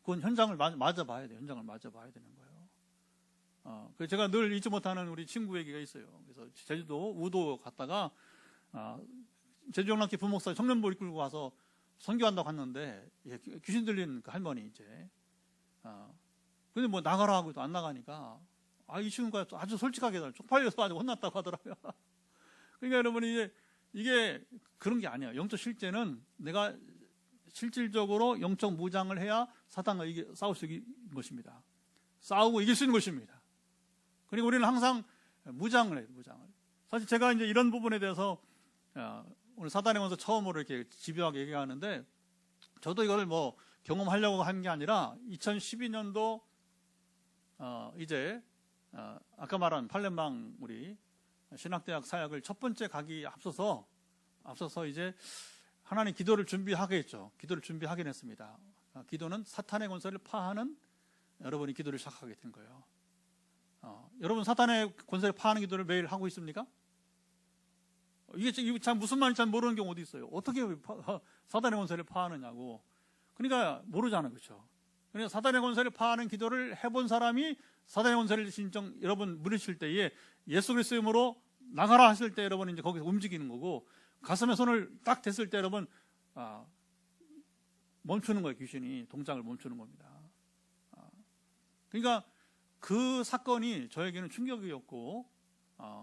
그건 현장을 맞아봐야 돼요. 현장을 맞아봐야 되는 거예요. 그래서 제가 늘 잊지 못하는 우리 친구 얘기가 있어요. 그래서 제주도 우도 갔다가 제주영락교 부목사 청년부 이끌고 와서 선교한다고 갔는데 귀신 들린 그 할머니 이제 근데 뭐 나가라 하고도 안 나가니까 이 친구가 아주 솔직하게 쪽팔려서 아주 혼났다고 하더라고요. 그러니까 여러분 이게 그런 게 아니에요. 영적 실제는 내가 실질적으로 영적 무장을 해야 사탄과 싸울 수 있는 것입니다. 싸우고 이길 수 있는 것입니다. 그리고 우리는 항상 무장을 해요. 무장을. 사실 제가 이제 이런 부분에 대해서 오늘 사단의 원서 처음으로 이렇게 집요하게 얘기하는데 저도 이걸 뭐 경험하려고 한 게 아니라 2012년도 이제 아까 말한 팔렘방 우리 신학대학 사역을 첫 번째 가기 앞서서 이제 하나님 기도를 준비하겠죠. 기도를 준비하긴 했습니다. 기도는 사탄의 권세를 파하는 여러분이 기도를 시작하게 된 거예요. 여러분 사탄의 권세를 파하는 기도를 매일 하고 있습니까? 이게 참 무슨 말인지 잘 모르는 경우 어디 있어요? 어떻게 사탄의 권세를 파하느냐고. 그러니까 모르잖아요. 그렇죠? 그러니까 사탄의 권세를 파하는 기도를 해본 사람이 사탄의 권세를 진정 여러분 물으실 때에 예수 그리스도의 이름으로 나가라 하실 때 여러분 이제 거기서 움직이는 거고 가슴에 손을 딱 댔을 때 여러분 멈추는 거예요. 귀신이 동작을 멈추는 겁니다. 그러니까 그 사건이 저에게는 충격이었고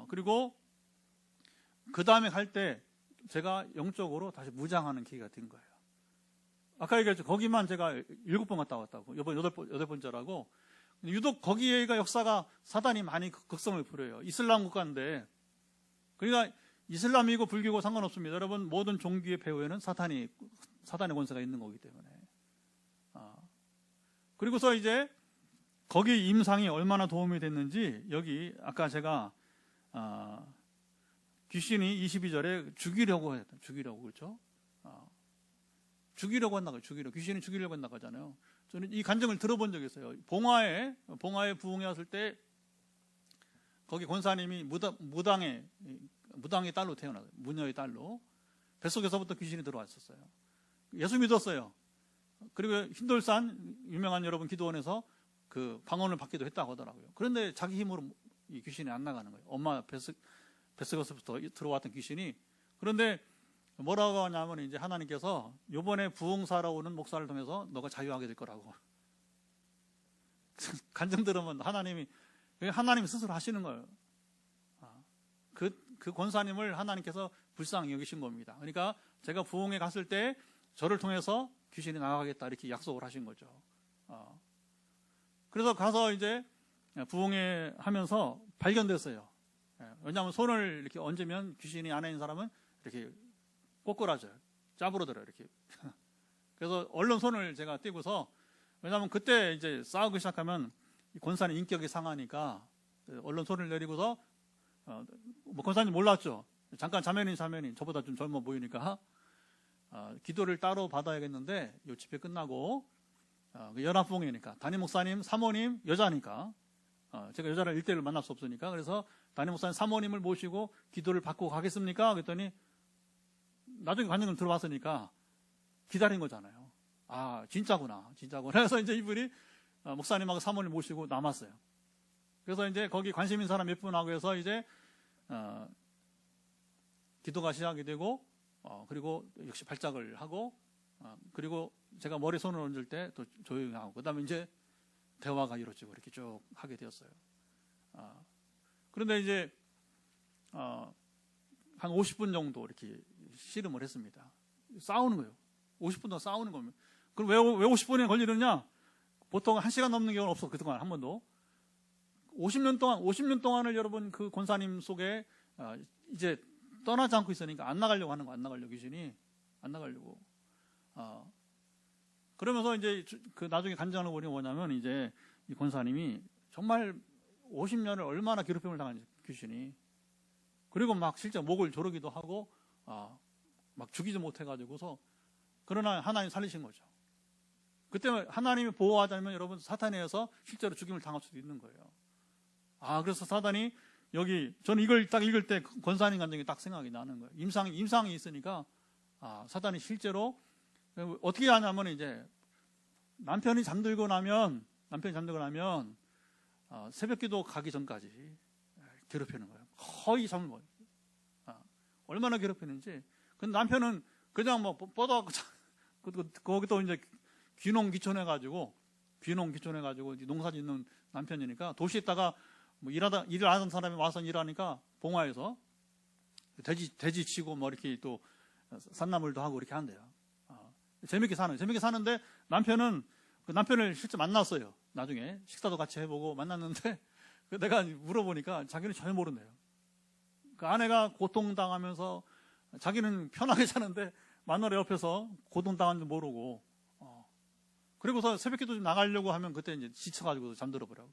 그리고 그 다음에 갈 때 제가 영적으로 다시 무장하는 기회가 된 거예요. 아까 얘기했죠. 거기만 제가 7번 갔다 왔다고. 이번 8번째라고. 유독 거기가 역사가 사단이 많이 극성을 부려요. 이슬람 국가인데. 그러니까 이슬람이고 불교고 상관없습니다. 여러분 모든 종교의 배후에는 사단의 권세가 있는 거기 때문에. 그리고서 이제 거기 임상이 얼마나 도움이 됐는지 여기 아까 제가 귀신이 22절에 죽이려고 했다. 죽이려고 그렇죠? 죽이려고 한다고 귀신이 죽이려고 한다고 하잖아요. 저는 이 간증을 들어본 적이 있어요. 봉화에 부흥에 왔을 때 거기 권사님이 무당의 딸로 태어나서 무녀의 딸로 뱃속에서부터 귀신이 들어왔었어요. 예수 믿었어요. 그리고 흰돌산 유명한 여러분 기도원에서 그 방언을 받기도 했다고 하더라고요. 그런데 자기 힘으로 이 귀신이 안 나가는 거예요. 엄마 뱃속에서부터 들어왔던 귀신이. 그런데 뭐라고 하냐면 이제 하나님께서 요번에 부흥사로 오는 목사를 통해서 너가 자유하게 될 거라고. 간증 들으면 하나님이 스스로 하시는 거예요. 그 권사님을 하나님께서 불쌍히 여기신 겁니다. 그러니까 제가 부흥에 갔을 때 저를 통해서 귀신이 나가겠다 이렇게 약속을 하신 거죠. 그래서 가서 이제 부흥회 하면서 발견됐어요. 왜냐하면 손을 이렇게 얹으면 귀신이 안에 있는 사람은 이렇게 꼬꾸라져요. 짜부러들어요. 이렇게. 그래서 얼른 손을 제가 떼고서, 왜냐하면 그때 이제 싸우기 시작하면 권사님 인격이 상하니까 얼른 손을 내리고서, 뭐 권사님 몰랐죠. 잠깐 자매님 저보다 좀 젊어 보이니까 기도를 따로 받아야겠는데 요 집회 끝나고 연합부흥회니까 담임 목사님, 사모님 여자니까 제가 여자를 1대1로 만날 수 없으니까, 그래서 담임 목사님, 사모님을 모시고 기도를 받고 가겠습니까? 그랬더니 나중에 간증을 들어봤으니까 기다린 거잖아요. 진짜구나. 그래서 이제 이분이 목사님하고 사모님 모시고 남았어요. 그래서 이제 거기 관심 있는 사람 몇 분하고 해서 이제 기도가 시작이 되고, 그리고 역시 발작을 하고, 그리고 제가 머리 손을 얹을 때 또 조용히 하고, 그 다음에 이제 대화가 이루어지고 이렇게 쭉 하게 되었어요. 그런데 이제 한 50분 정도 이렇게 씨름을 했습니다. 싸우는 거예요. 50분 동안 싸우는 겁니다. 그럼 왜 50분이 걸리느냐? 보통 1시간 넘는 경우는 없어. 그동안 한 번도. 50년 동안을 여러분 그 권사님 속에 이제 떠나지 않고 있으니까 안 나가려고 하는 거, 안 나가려고, 귀신이 안 나가려고. 그러면서 이제 그 나중에 간증하는 거 보니 뭐냐면, 이제 이 권사님이 정말 50년을 얼마나 괴롭힘을 당한지, 귀신이. 그리고 막 실제 목을 조르기도 하고, 막 죽이지 못해가지고서, 그러나 하나님 살리신 거죠. 그때 하나님이 보호하자면 여러분 사탄에 의해서 실제로 죽임을 당할 수도 있는 거예요. 그래서 사단이 여기, 저는 이걸 딱 읽을 때 권사님 간증이 딱 생각이 나는 거예요. 임상이 있으니까, 사단이 실제로 어떻게 하냐면, 이제 남편이 잠들고 나면 새벽 기도 가기 전까지 괴롭히는 거예요. 거의 잠을 못. 얼마나 괴롭히는지. 근데 남편은 그냥 뭐 뻗어갖고 거기도 이제 귀농귀촌해가지고 농사 짓는 남편이니까, 도시에 있다가 뭐 일을 하던 사람이 와서 일하니까 봉화에서 돼지 치고 뭐 이렇게 또 산나물도 하고 이렇게 한대요. 재밌게 사는데 남편을 실제 만났어요. 나중에 식사도 같이 해보고 만났는데, 내가 물어보니까 자기는 전혀 모른대요. 그 아내가 고통당하면서 자기는 편하게 사는데 마누라 옆에서 고통당한 줄 모르고, 그리고서 새벽기도 좀 나가려고 하면 그때 이제 지쳐가지고 잠들어 버려요.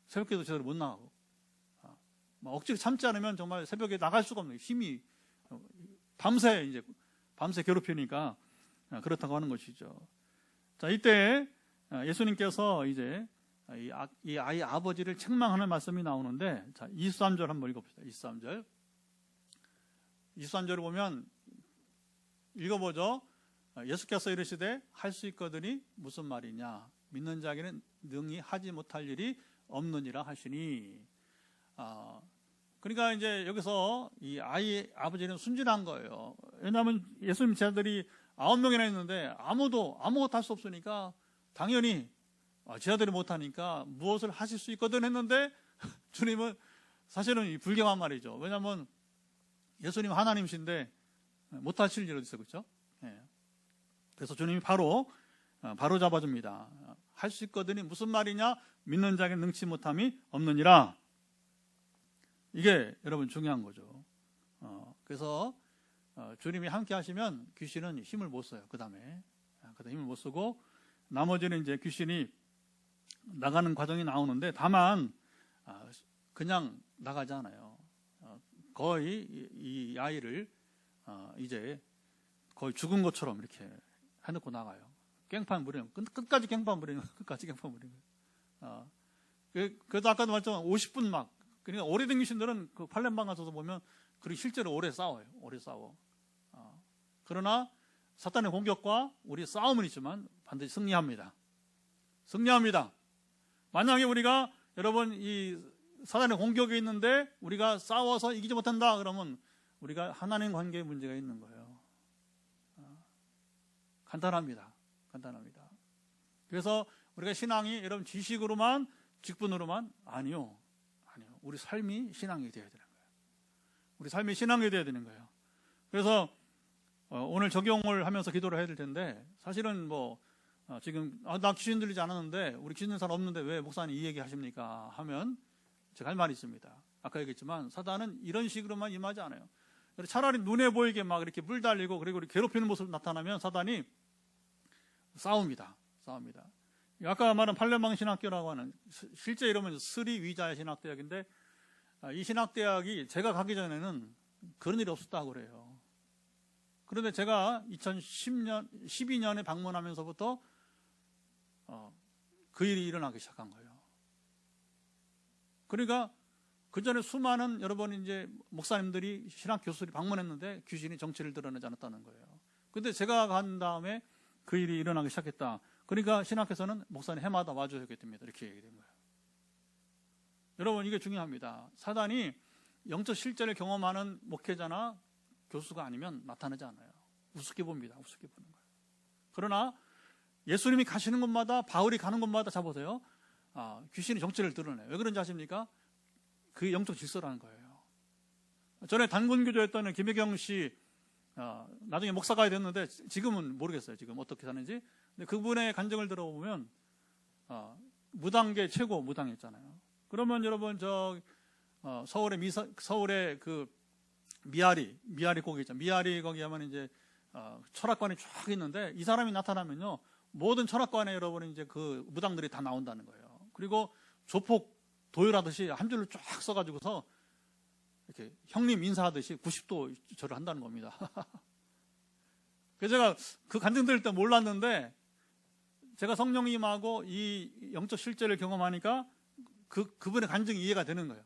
새벽기도 제대로 못 나가고, 억지로 참지 않으면 정말 새벽에 나갈 수가 없는 힘이, 밤새 괴롭히니까 그렇다고 하는 것이죠. 자, 이때 예수님께서 이제 이 아이 아버지를 책망하는 말씀이 나오는데, 자, 23절 한번 읽어봅시다. 23절을 보면, 읽어보죠. 예수께서 이르시되 할 수 있거든이 무슨 말이냐? 믿는 자에게는 능히 하지 못할 일이 없느니라 하시니. 그러니까 이제 여기서 이 아이 아버지는 순진한 거예요. 왜냐하면 예수님 제자들이 9명이나 있는데 아무것도 할 수 없으니까 당연히 제자들이 못하니까 무엇을 하실 수 있거든 했는데, 주님은 사실은 불경한 말이죠. 왜냐하면 예수님 하나님이신데 못하실 일 어디 있어, 그렇죠? 그래서 주님이 바로 잡아줍니다. 할 수 있거든이 무슨 말이냐? 믿는 자에게 능치 못함이 없느니라. 이게 여러분 중요한 거죠. 그래서 주님이 함께 하시면 귀신은 힘을 못 써요. 그 다음에 힘을 못 쓰고, 나머지는 이제 귀신이 나가는 과정이 나오는데, 다만 그냥 나가지 않아요. 거의 이 아이를 이제 거의 죽은 것처럼 이렇게 해놓고 나가요. 깽판 부리는, 끝까지 깽판 부리는 거예요. 그래서 아까도 말했지만 50분 막, 그러니까 오래된 귀신들은 그 팔렘방 가서도 보면 그리고 실제로 오래 싸워. 그러나 사탄의 공격과 우리 싸움은 있지만 반드시 승리합니다. 승리합니다. 만약에 우리가 여러분 이 사탄의 공격이 있는데 우리가 싸워서 이기지 못한다 그러면 우리가 하나님 관계에 문제가 있는 거예요. 간단합니다. 간단합니다. 그래서 우리가 신앙이 여러분 지식으로만 직분으로만 아니요. 우리 삶이 신앙이 되어야 되는 거예요. 우리 삶이 신앙이 되어야 되는 거예요. 그래서 오늘 적용을 하면서 기도를 해야 될 텐데 사실은 지금 나 귀신 들리지 않았는데 우리 귀신 들린 사람 없는데 왜 목사님 이 얘기 하십니까? 하면 제가 할 말이 있습니다. 아까 얘기했지만 사단은 이런 식으로만 임하지 않아요. 차라리 눈에 보이게 막 이렇게 물 달리고 그리고 괴롭히는 모습 나타나면 사단이 싸웁니다. 아까 말한 팔레망 신학교라고 하는 실제 이름은 스리위자야 신학대학인데 이 신학대학이 제가 가기 전에는 그런 일이 없었다고 그래요. 그런데 제가 12년에 방문하면서부터 그 일이 일어나기 시작한 거예요. 그러니까 그 전에 수많은 여러분 이제 목사님들이 신학 교수들이 방문했는데 귀신이 정체를 드러내지 않았다는 거예요. 근데 제가 간 다음에 그 일이 일어나기 시작했다. 그러니까 신학에서는 목사님 해마다 와줘야겠 됩니다. 이렇게 얘기된 거예요. 여러분 이게 중요합니다. 사단이 영적 실제를 경험하는 목회자나 교수가 아니면 나타나지 않아요. 우습게 봅니다. 우습게 보는 거예요. 그러나 예수님이 가시는 곳마다 바울이 가는 곳마다 잡아서요. 귀신이 정체를 드러내요. 왜 그런지 아십니까? 그게 영적 질서라는 거예요. 전에 단군교조였던 김혜경 씨 나중에 목사가 됐는데 지금은 모르겠어요. 지금 어떻게 사는지. 근데 그분의 간증을 들어보면 무당계 최고 무당했잖아요. 그러면 여러분 서울의 그 미아리 거기 있잖아요. 미아리 거기 하면 이제 철학관이 쫙 있는데 이 사람이 나타나면요 모든 철학관에 여러분 이제 그 무당들이 다 나온다는 거예요. 그리고 조폭 도열하듯이 한 줄로 쫙 써가지고서 이렇게 형님 인사하듯이 90도 절을 한다는 겁니다. 그래서 제가 그 간증 들을 때 몰랐는데 제가 성령님하고 이 영적 실제를 경험하니까 그분의 간증이 이해가 되는 거예요.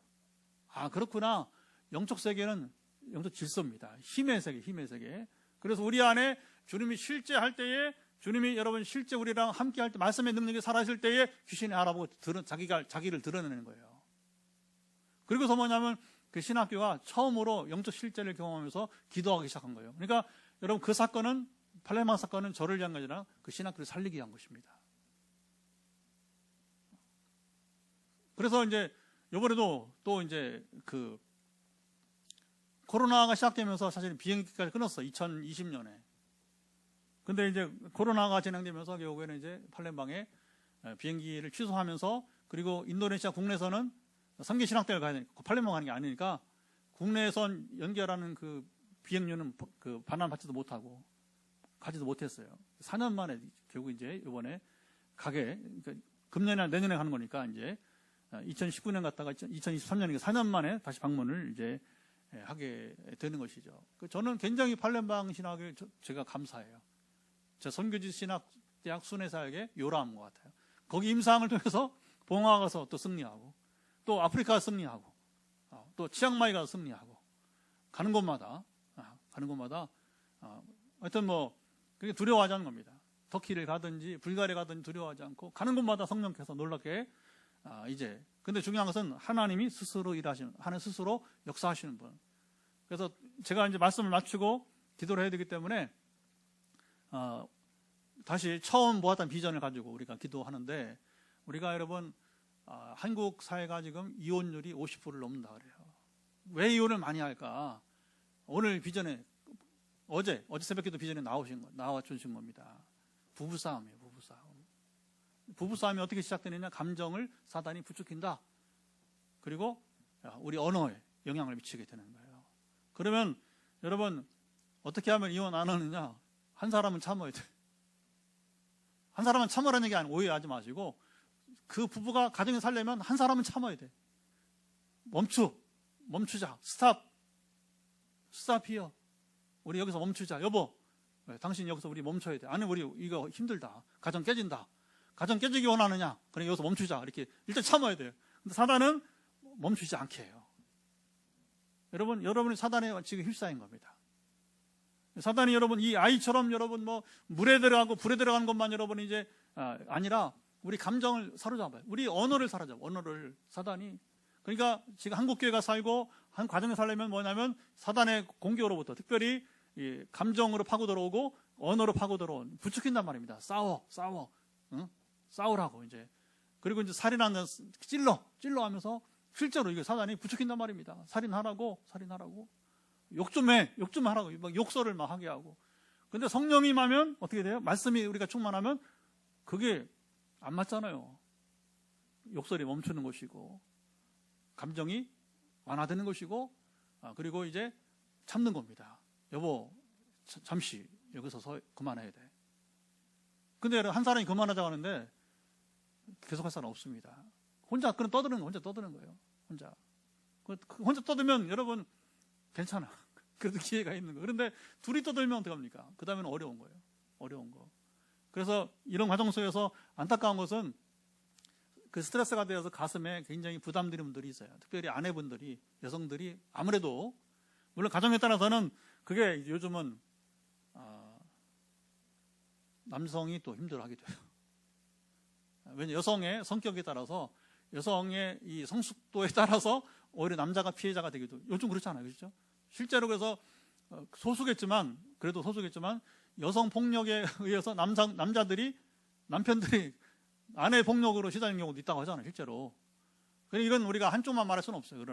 그렇구나. 영적 세계는 영적 질서입니다. 힘의 세계. 그래서 우리 안에 주님이 실제할 때에 주님이 여러분 실제 우리랑 함께 할 때 말씀의 능력이 살아있을 때에 귀신이 알아보고 자기를 드러내는 거예요. 그리고서 뭐냐면 그 신학교가 처음으로 영적 실제를 경험하면서 기도하기 시작한 거예요. 그러니까 여러분 그 사건은 팔레망 사건은 저를 위한 게 아니라 그 신학교를 살리기 위한 것입니다. 그래서 이제 이번에도 또 이제 그 코로나가 시작되면서 사실 비행기까지 끊었어. 2020년에. 근데 이제 코로나가 진행되면서 결국에는 이제 팔렘방에 비행기를 취소하면서 그리고 인도네시아 국내에서는 3개 신학대를 가야 되니까 팔렘방 가는 게 아니니까 국내선 연결하는 그 비행료는 그 반환받지도 못하고 가지도 못했어요. 4년 만에 결국 이제 이번에 그러니까 금년이나 내년에 가는 거니까 이제 2019년 갔다가 2023년이니까 4년 만에 다시 방문을 이제 하게 되는 것이죠. 저는 굉장히 팔렘방 신학을 제가 감사해요. 제 선교지 신학대학 순회사에게 요람한 것 같아요. 거기 임상을 통해서 봉화 가서 또 승리하고 또 아프리카 승리하고 또 치앙마이 가서 승리하고 가는 곳마다 하여튼 그게 두려워하지 않는 겁니다. 터키를 가든지 불가리아 가든지 두려워하지 않고 가는 곳마다 성령께서 놀랍게 이제 근데 중요한 것은 하나님이 스스로 하나님 스스로 역사하시는 분. 그래서 제가 이제 말씀을 마치고 기도를 해야 되기 때문에 다시 처음 모았던 비전을 가지고 우리가 기도하는데 우리가 여러분 한국 사회가 지금 이혼율이 50%를 넘는다 그래요. 왜 이혼을 많이 할까? 오늘 비전에 어제 새벽에도 비전에 나와주신 겁니다. 부부싸움이에요. 부부싸움이 어떻게 시작되느냐? 감정을 사단이 부추긴다. 그리고 우리 언어에 영향을 미치게 되는 거예요. 그러면 여러분 어떻게 하면 이혼 안 하느냐? 한 사람은 참아야 돼. 한 사람은 참으라는 얘기 아니고 오해하지 마시고 그 부부가 가정에 살려면 한 사람은 참아야 돼. 멈추자. 스탑이요. 우리 여기서 멈추자. 여보, 당신 여기서 우리 멈춰야 돼. 아니 우리 이거 힘들다. 가정 깨진다. 가정 깨지기 원하느냐? 그러니까 여기서 멈추자. 이렇게 일단 참아야 돼요. 근데 사단은 멈추지 않게 해요. 여러분이 사단에 지금 휩싸인 겁니다. 사단이 여러분 이 아이처럼 여러분 뭐 물에 들어가고 불에 들어간 것만 여러분 이제 아니라 우리 감정을 사로잡아요. 우리 언어를 사로잡아요. 언어를 사단이. 그러니까 지금 한국 교회가 살고 한 과정에 살려면 뭐냐면 사단의 공격으로부터 특별히 이 감정으로 파고 들어오고 언어로 파고 들어온 부추긴단 말입니다. 싸워, 응? 싸우라고 이제. 그리고 이제 살인하는 찔러 하면서 실제로 이게 사단이 부추긴단 말입니다. 살인하라고. 욕 좀 하라고. 막 욕설을 막 하게 하고. 근데 성령이 임하면 어떻게 돼요? 말씀이 우리가 충만하면 그게 안 맞잖아요. 욕설이 멈추는 것이고, 감정이 완화되는 것이고, 그리고 이제 참는 겁니다. 여보, 잠시 여기서 그만해야 돼. 근데 한 사람이 그만하자고 하는데 계속할 사람 없습니다. 혼자 떠드는 거예요. 혼자 떠들면 여러분 괜찮아. 그래도 기회가 있는 거예요. 그런데 둘이 떠들면 어떡합니까? 그 다음에는 어려운 거예요. 어려운 거. 그래서 이런 과정 속에서 안타까운 것은 그 스트레스가 되어서 가슴에 굉장히 부담되는 분들이 있어요. 특별히 아내분들이, 여성들이 아무래도 물론 가정에 따라서는 그게 요즘은 남성이 또 힘들어하게 돼요. 왜냐하면 여성의 성격에 따라서 여성의 이 성숙도에 따라서 오히려 남자가 피해자가 되기도 요즘 그렇잖아요. 그렇죠? 실제로 그래서 소수겠지만 여성 폭력에 의해서 남편들이 아내 폭력으로 시달리는 경우도 있다고 하잖아요. 실제로. 이건 우리가 한쪽만 말할 수는 없어요.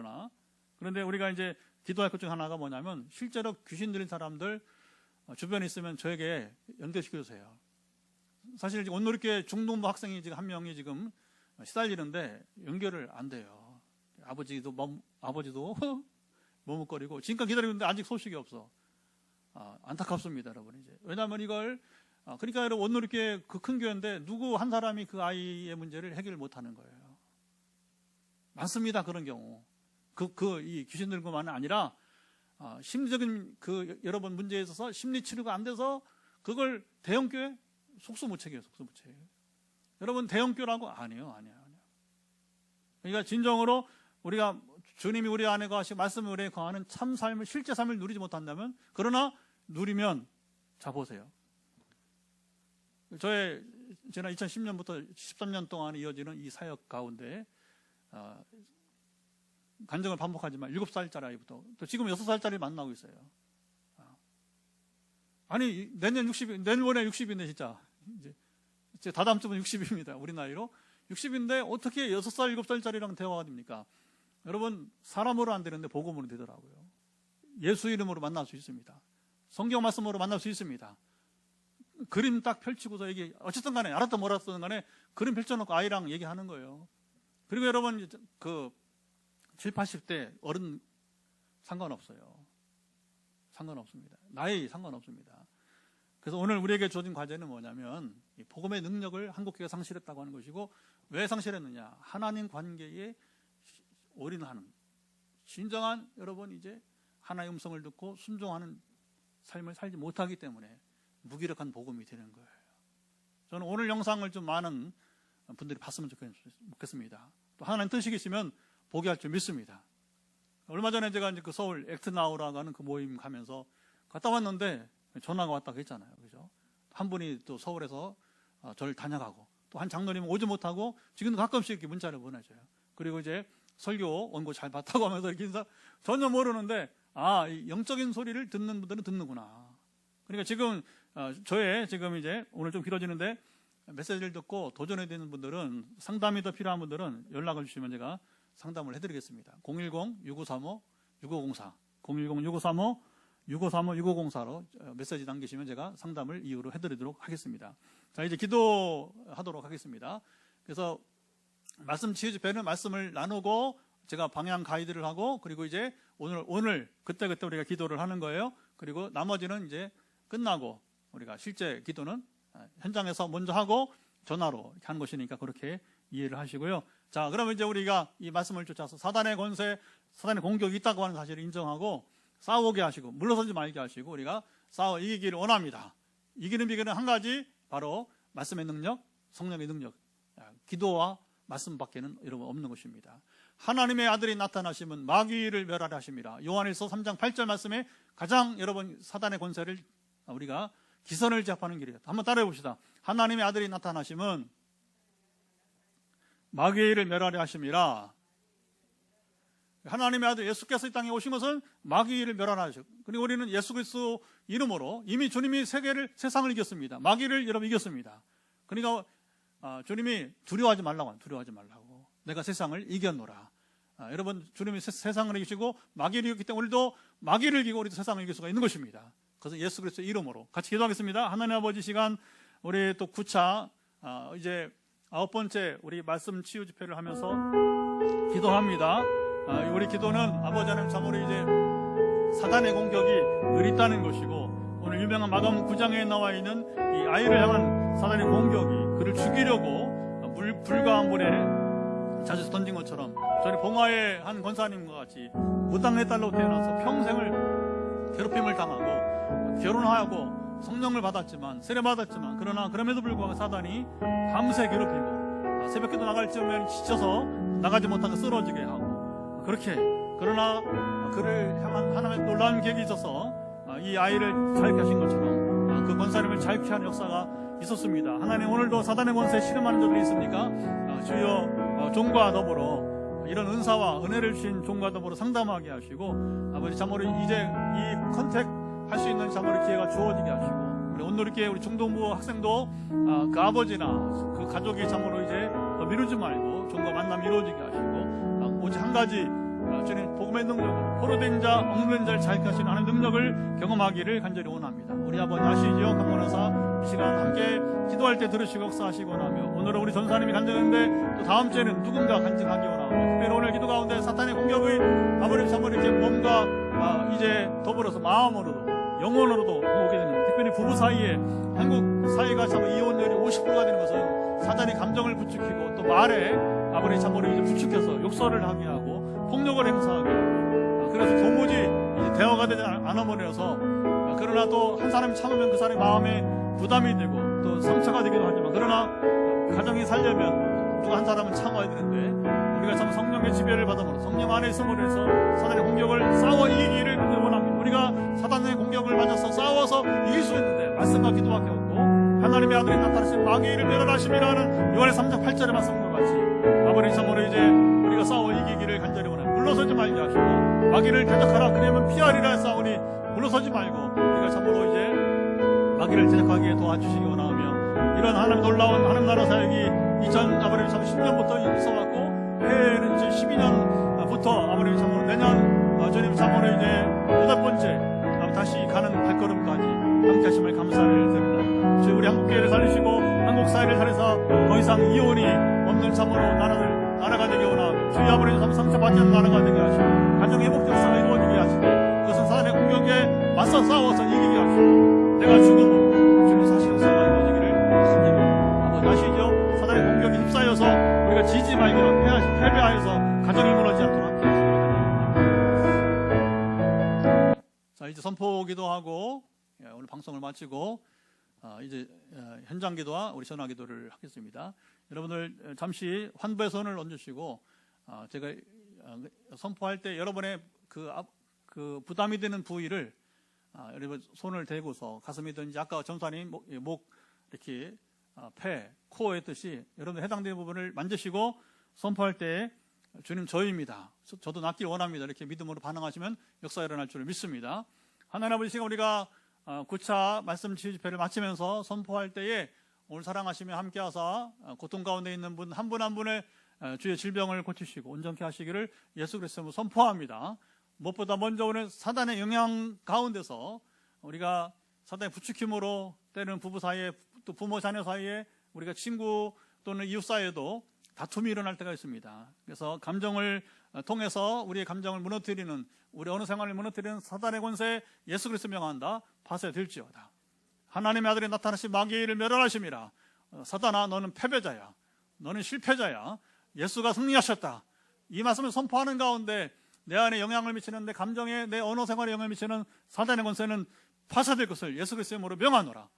그런데 우리가 이제 기도할 것 중 하나가 뭐냐면 실제로 귀신 들린 사람들 주변에 있으면 저에게 연결시켜 주세요. 사실 온누리교회 중등부 학생이 지금 한 명이 지금 시달리는데 연결을 안 돼요. 아버지도 머뭇거리고 지금까지 기다리고 있는데 아직 소식이 없어. 안타깝습니다, 여러분. 이제 왜냐하면 이걸 그러니까 여러분 온누리교회 그 큰 교회인데 누구 한 사람이 그 아이의 문제를 해결 못하는 거예요. 많습니다, 그런 경우. 이 귀신 들고만은 아니라 심리적인 여러분 문제에 있어서 심리 치료가 안 돼서 그걸 대형교회 속수무책이에요. 여러분 대형교회라고 아니에요. 그러니까 진정으로 우리가 주님이 우리 안에 거하시고 말씀이 우리에 거하는 참 삶을 실제 삶을 누리지 못한다면 그러나 누리면 자 보세요. 저의 지난 2010년부터 13년 동안 이어지는 이 사역 가운데 간증을 반복하지만 7살짜리 아이부터 또 지금 6살짜리 만나고 있어요. 아니 내년에 60인데 진짜 이제 다다음 주면 60입니다. 우리 나이로 60인데 어떻게 6살, 7살짜리랑 대화가 됩니까? 여러분 사람으로 안 되는데 복음으로 되더라고요. 예수 이름으로 만날 수 있습니다. 성경 말씀으로 만날 수 있습니다. 그림 딱 펼치고서 이게 어쨌든 간에 알았든 몰랐든 간에 그림 펼쳐놓고 아이랑 얘기하는 거예요. 그리고 여러분 7, 80대 어른 상관없어요. 상관없습니다. 나이 상관없습니다. 그래서 오늘 우리에게 주어진 과제는 뭐냐면 이 복음의 능력을 한국교회가 상실했다고 하는 것이고 왜 상실했느냐? 하나님 관계에 올인하는 진정한 여러분 이제 하나의 음성을 듣고 순종하는 삶을 살지 못하기 때문에 무기력한 복음이 되는 거예요. 저는 오늘 영상을 좀 많은 분들이 봤으면 좋겠습니다. 또 하나님 뜻이시면 보게 할 줄 믿습니다. 얼마 전에 제가 이제 그 서울 액트나우라고 하는 그 모임 가면서 갔다 왔는데 전화가 왔다고 했잖아요. 그죠? 한 분이 또 서울에서 저를 다녀가고 또 한 장로님은 오지 못하고 지금도 가끔씩 이렇게 문자를 보내줘요. 그리고 이제 설교 원고 잘 봤다고 하면서 이렇게 인사 전혀 모르는데 이 영적인 소리를 듣는 분들은 듣는구나. 그러니까 지금 저의 지금 이제 오늘 좀 길어지는데 메시지를 듣고 도전해야 되는 분들은 상담이 더 필요한 분들은 연락을 주시면 제가 상담을 해드리겠습니다. 010-6535-6504 010-6535-6504로 메시지 남기시면 제가 상담을 이후로 해드리도록 하겠습니다. 자, 이제 기도하도록 하겠습니다. 그래서 말씀 치유집회는 말씀을 나누고 제가 방향 가이드를 하고 그리고 이제 오늘 그때 우리가 기도를 하는 거예요. 그리고 나머지는 이제 끝나고 우리가 실제 기도는 현장에서 먼저 하고 전화로 이렇게 하는 것이니까 그렇게 이해를 하시고요. 자, 그러면 이제 우리가 이 말씀을 쫓아서 사단의 권세, 사단의 공격이 있다고 하는 사실을 인정하고 싸우게 하시고 물러서지 말게 하시고 우리가 이기기를 원합니다. 이기는 비결은 한 가지 바로 말씀의 능력, 성령의 능력, 기도와 말씀밖에는 여러분 없는 것입니다. 하나님의 아들이 나타나시면 마귀를 멸하려 하십니다. 요한일서 3장 8절 말씀에 가장 여러분 사단의 권세를 우리가 기선을 제압하는 길이에요. 한번 따라해 봅시다. 하나님의 아들이 나타나시면 마귀를 멸하려 하심이라. 하나님의 아들 예수께서 이 땅에 오신 것은 마귀를 멸하려 하셨고, 그리고 우리는 예수 그리스도 이름으로 이미 주님이 세상을 이겼습니다. 마귀를 여러분 이겼습니다. 그러니까 주님이 두려워하지 말라고, 내가 세상을 이겼노라. 여러분, 주님이 세상을 이기시고 마귀를 이겼기 때문에 우리도 마귀를 이기고 우리도 세상을 이길 수가 있는 것입니다. 그래서 예수 그리스도 이름으로 같이 기도하겠습니다. 하나님 아버지, 시간 우리 또 9차 이제 9번째 우리 말씀 치유 집회를 하면서 기도합니다. 우리 기도는 아버지 하나님, 참으로 이제 사단의 공격이 늘 있다는 것이고, 오늘 유명한 마가복음 9장에 나와 있는 이 아이를 향한 사단의 공격이 그를 죽이려고 불과 물에 자주 던진 것처럼, 저희 봉화의 한 권사님과 같이 무당의 딸로 태어나서 평생을 괴롭힘을 당하고 결혼하고 성령을 받았지만, 세례받았지만, 그러나 그럼에도 불구하고 사단이 밤새 괴롭히고 새벽기도 나갈 쯤에 지쳐서 나가지 못하고 쓰러지게 하고, 그렇게, 그러나 그를 향한 하나님의 놀라운 계획이 있어서 이 아이를 자유케 하신 것처럼 그 권사님을 자유케 하는 역사가 있었습니다. 하나님, 오늘도 사단의 권세에 씨름하는 자들이 있습니까? 주여, 종과 더불어 이런 은사와 은혜를 주신 종과 더불어 상담하게 하시고, 아버지, 참으로 이제 이 컨택 할 수 있는 참으로 기회가 주어지게 하시고, 우리 온누리교회 우리 중동부 학생도 그 아버지나 그 가족이 참으로 이제 더 미루지 말고 종과 만남이 이루어지게 하시고, 오직 한 가지, 주님 복음의 능력으로 포로된 자, 억눌린 자를 자유케 하시는 하나님의 능력을 경험하기를 간절히 원합니다. 우리 아버지 아시지요? 강원에서 이 시간 함께 기도할 때 들으시고 역사하시기 원하며, 오늘은 우리 전사님이 간증했는데 또 다음 주에는 누군가 간증하기 원하며, 특별히 오늘 기도 가운데 사탄의 공격의 아버지 참으로 이제 몸과 이제 더불어서 마음으로도 영혼으로도 오게 되는, 특별히 부부 사이에, 한국 사회가 참 이혼율이 50%가 되는 것은 사탄이 감정을 부추기고 또 말에 아버지 참으로 이제 부추겨서 욕설을 하게 하고 폭력을 행사하게 하고, 그래서 도무지 이제 대화가 되지 않아버려서, 그러나 또 한 사람이 참으면 그 사람의 마음에 부담이 되고 또 상처가 되기도 하지만, 그러나 가정이 살려면 누가 한 사람은 참아야 되는데, 우리가 참 성령의 지배를 받아서 성령 안에 있음으로 해서 사단의 공격을 싸워 이기기를 원합니다. 우리가 사단의 공격을 맞아서 싸워서 이길 수 있는데 말씀과 기도밖에 없고, 하나님의 아들이 나타나신 마귀를 멸하심이라는 요한의 3장 8절의 말씀과 같이 아버지 참으로 이제 우리가 싸워 이기기를 간절히 원합니다. 물러서지 말게 하시고 마귀를 대적하라, 그러면 피하리라 싸우니 물러서지 말고 우리가 참으로 이제 마귀를 대적하기에 도와주시기 원하며, 이런 하나님 놀라운 하나님 나라 사역이 2010년부터 있어왔고, 해는 이제 12년부터 아버님 참으로 내년 주님 참으로 이제 8번째 다시 가는 발걸음까지 함께 하심을 감사를 드립니다. 주여, 우리 한국교회를 살리시고 한국 사회를 살려서 더 이상 이혼이 없는 참으로 나라가 되기 원하며, 주여 아버지 참 상처받지 않는 나라가 되게 하시고, 가정 회복 역사가 이루어지게 하시고, 그것은 사단의 공격에 맞서 싸워서 이기게 하시고, 내가 죽음은 주님 사실 역사가 이루어지기를 간절히 아버지 아시죠? 사단의 공격에 휩싸여서 우리가 지지 말기로 패배하여서 가정이 무너지지 않도록 함께 하시기를 간절히. 자, 이제 선포 기도하고 오늘 방송을 마치고 이제 현장 기도와 우리 전화 기도를 하겠습니다. 여러분들 잠시 환부의 손을 얹으시고, 제가 선포할 때 여러분의 그 부담이 되는 부위를 여러분 손을 대고서 가슴이든지, 아까 전사님 목 이렇게 폐, 코 했듯이 여러분 해당되는 부분을 만지시고 선포할 때 주님 저희입니다, 저도 낫길 원합니다, 이렇게 믿음으로 반응하시면 역사가 일어날 줄을 믿습니다. 하나님 아버지, 시간 우리가 9차 말씀 치유 집회를 마치면서 선포할 때에 오늘 사랑하시며 함께하사 고통 가운데 있는 분 한 분 한 분의 주의 질병을 고치시고 온전케 하시기를 예수 그리스도로 선포합니다. 무엇보다 먼저 오늘 사단의 영향 가운데서 우리가 사단의 부추김으로 때는 부부 사이에, 또 부모 자녀 사이에, 우리가 친구 또는 이웃 사이에도 다툼이 일어날 때가 있습니다. 그래서 감정을 통해서 우리의 감정을 무너뜨리는, 우리 어느 생활을 무너뜨리는 사단의 권세에 예수 그리스도 명한다. 파쇄될지어다. 하나님의 아들이 나타나신 마귀를 멸하심이라. 사단아, 너는 패배자야, 너는 실패자야, 예수가 승리하셨다. 이 말씀을 선포하는 가운데 내 안에 영향을 미치는, 내 감정에, 내 언어 생활에 영향을 미치는 사단의 권세는 파쇄될 것을 예수 그리스도의 이름으로 명하노라.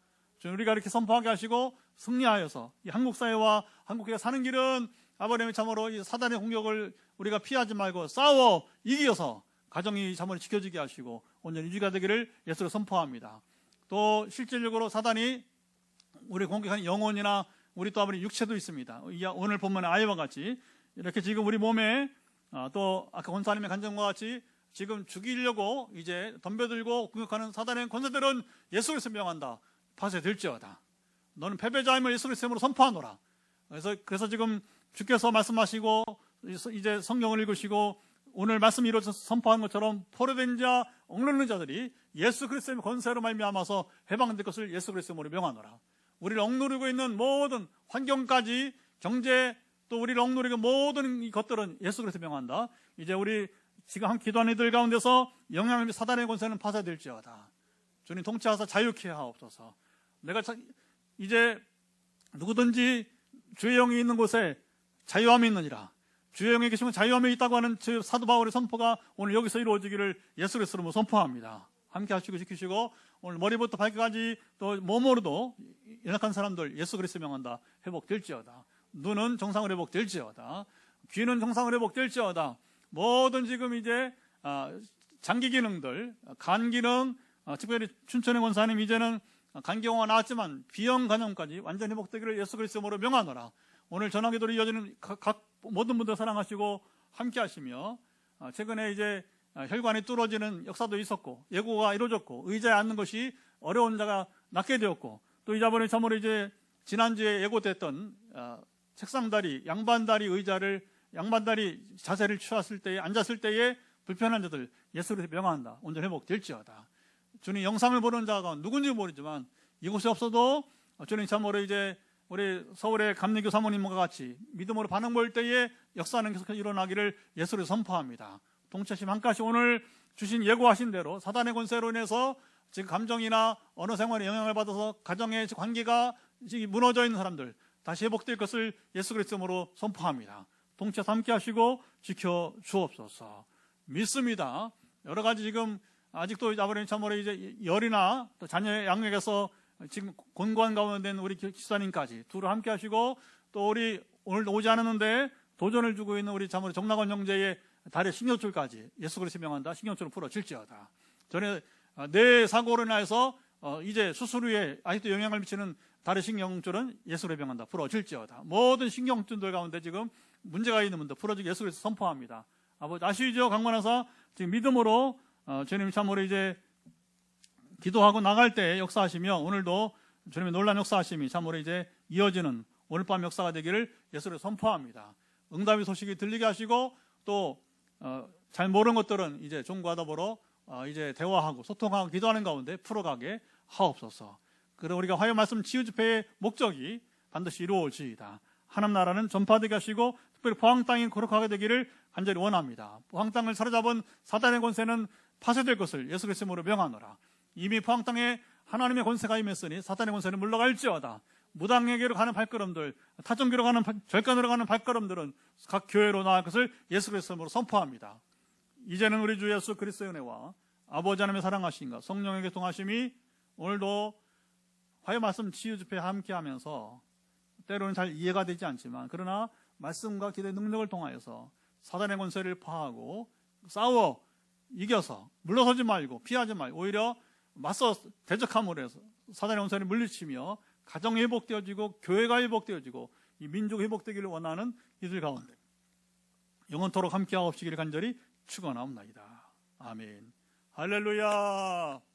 우리가 이렇게 선포하게 하시고 승리하여서 이 한국 사회와 한국교회가 사는 길은 아버님이 참으로 이 사단의 공격을 우리가 피하지 말고 싸워 이겨서 가정이 참으로 지켜지게 하시고 온전히 유지가 되기를 예수로 선포합니다. 또 실질적으로 사단이 우리 공격하는 영혼이나 우리 또 아버님 육체도 있습니다. 오늘 본문의 아이와 같이 이렇게 지금 우리 몸에 또 아까 권사님의 간증과 같이 지금 죽이려고 이제 덤벼들고 공격하는 사단의 권세들은 예수 그리스도 명한다. 파쇄될지어다. 너는 패배자임을 예수 그리스도 이름으로 선포하노라. 그래서 지금 주께서 말씀하시고 이제 성경을 읽으시고 오늘 말씀이 이루어져서 선포한 것처럼 포로된 자, 억눌는 자들이 예수 그리스도의 권세로 말미암아서 해방될 것을 예수 그리스도 이름으로 명하노라. 우리를 억누르고 있는 모든 환경까지 경제 또 우리를 억누르고 모든 이 것들은 예수 그리스도 명한다. 이제 우리 지금 한 기도하는 이들 가운데서 영향력이 사단의 권세는 파쇄될지어다. 주님 통치하사 자유케 하옵소서. 내가 이제 누구든지 주의 영이 있는 곳에 자유함이 있느니라. 주의 영에 계시면 자유함이 있다고 하는 사도 바울의 선포가 오늘 여기서 이루어지기를 예수 그리스도로 선포합니다. 함께 하시고 지키시고 오늘 머리부터 발끝까지 또 몸으로도 연약한 사람들 예수 그리스도 명한다. 회복될지어다. 눈은 정상으로 회복될지어다. 귀는 정상으로 회복될지어다. 모든 지금 이제 장기 기능들, 간 기능, 특별히 춘천의 권사님 이제는 간경화가 나왔지만 비형 간염까지 완전 회복되기를 예수 그리스도로 명하노라. 오늘 전화기도로 이어지는 각 모든 분들 사랑하시고 함께 하시며 최근에 이제 혈관이 뚫어지는 역사도 있었고 예고가 이루어졌고 의자에 앉는 것이 어려운 자가 낫게 되었고 또 이자번에 참으로 이제 지난주에 예고됐던 책상다리, 양반다리 의자를 양반다리 자세를 취했을 때에 앉았을 때에 불편한 자들 예수 그리스도 명한다. 온전 회복될지어다. 주님 영상을 보는 자가 누군지 모르지만 이곳에 없어도 주님 참으로 이제 우리 서울의 감리교 사모님과 같이 믿음으로 반응 보일 때에 역사는 계속해서 일어나기를 예수를 선포합니다. 동체심 한 가지 오늘 주신 예고하신 대로 사단의 권세로 인해서 지금 감정이나 언어 생활에 영향을 받아서 가정의 관계가 지금 무너져 있는 사람들 다시 회복될 것을 예수 그리스도로 선포합니다. 동체에서 함께 하시고 지켜 주옵소서. 믿습니다. 여러 가지 지금 아직도 아버님 참으로 이제 열이나 또 자녀 양육에서 지금 곤고한 가운데 있는 우리 집사님까지 둘을 함께 하시고 또 우리 오늘 오지 않았는데 도전을 주고 있는 우리 참으로 정낙원 형제의 다리 신경줄까지 예수 그리스도 명한다. 신경줄을 풀어질지어다. 전에 뇌 사고로 인해서 이제 수술 후에 아직도 영향을 미치는 다리 신경줄은 예수 그리스도 명한다. 풀어질지어다. 모든 신경줄들 가운데 지금 문제가 있는 분들 풀어지기 예수 그리스도 선포합니다. 아버지 아시죠? 강만하사 지금 믿음으로 주님 참으로 이제 기도하고 나갈 때 역사하시며 오늘도 주님의 놀라운 역사하심이 참으로 이제 이어지는 오늘 밤 역사가 되기를 예수를 선포합니다. 응답의 소식이 들리게 하시고 또 잘 모르는 것들은 이제 종과 더불어 이제 대화하고 소통하고 기도하는 가운데 풀어가게 하옵소서. 그리고 우리가 화요 말씀 치유 집회의 목적이 반드시 이루어질지이다. 하나님 나라는 전파되게 하시고 특별히 포항 땅이 거룩하게 되기를 간절히 원합니다. 포항 땅을 사로잡은 사단의 권세는 파쇄될 것을 예수 그리스도로 명하노라. 이미 포항 땅에 하나님의 권세가 임했으니 사단의 권세는 물러갈지어다. 무당에게로 가는 발걸음들, 타종교로 가는 절간으로 가는 발걸음들은 각 교회로 나아갈 것을 예수 그리스도로 선포합니다. 이제는 우리 주 예수 그리스도의 은혜와 아버지 하나님의 사랑하심과 성령의 교통하심이 오늘도 화요 말씀 치유 집회에 함께하면서 때로는 잘 이해가 되지 않지만 그러나 말씀과 기도의 능력을 통하여서 사단의 권세를 파하고 싸워 이겨서 물러서지 말고 피하지 말고 오히려 맞서 대적함으로 해서 사단의 권세를 물리치며 가정이 회복되어지고 교회가 회복되어지고 이 민족이 회복되기를 원하는 이들 가운데 영원토록 함께하옵시기를 간절히 축원하옵나이다. 아멘. 할렐루야.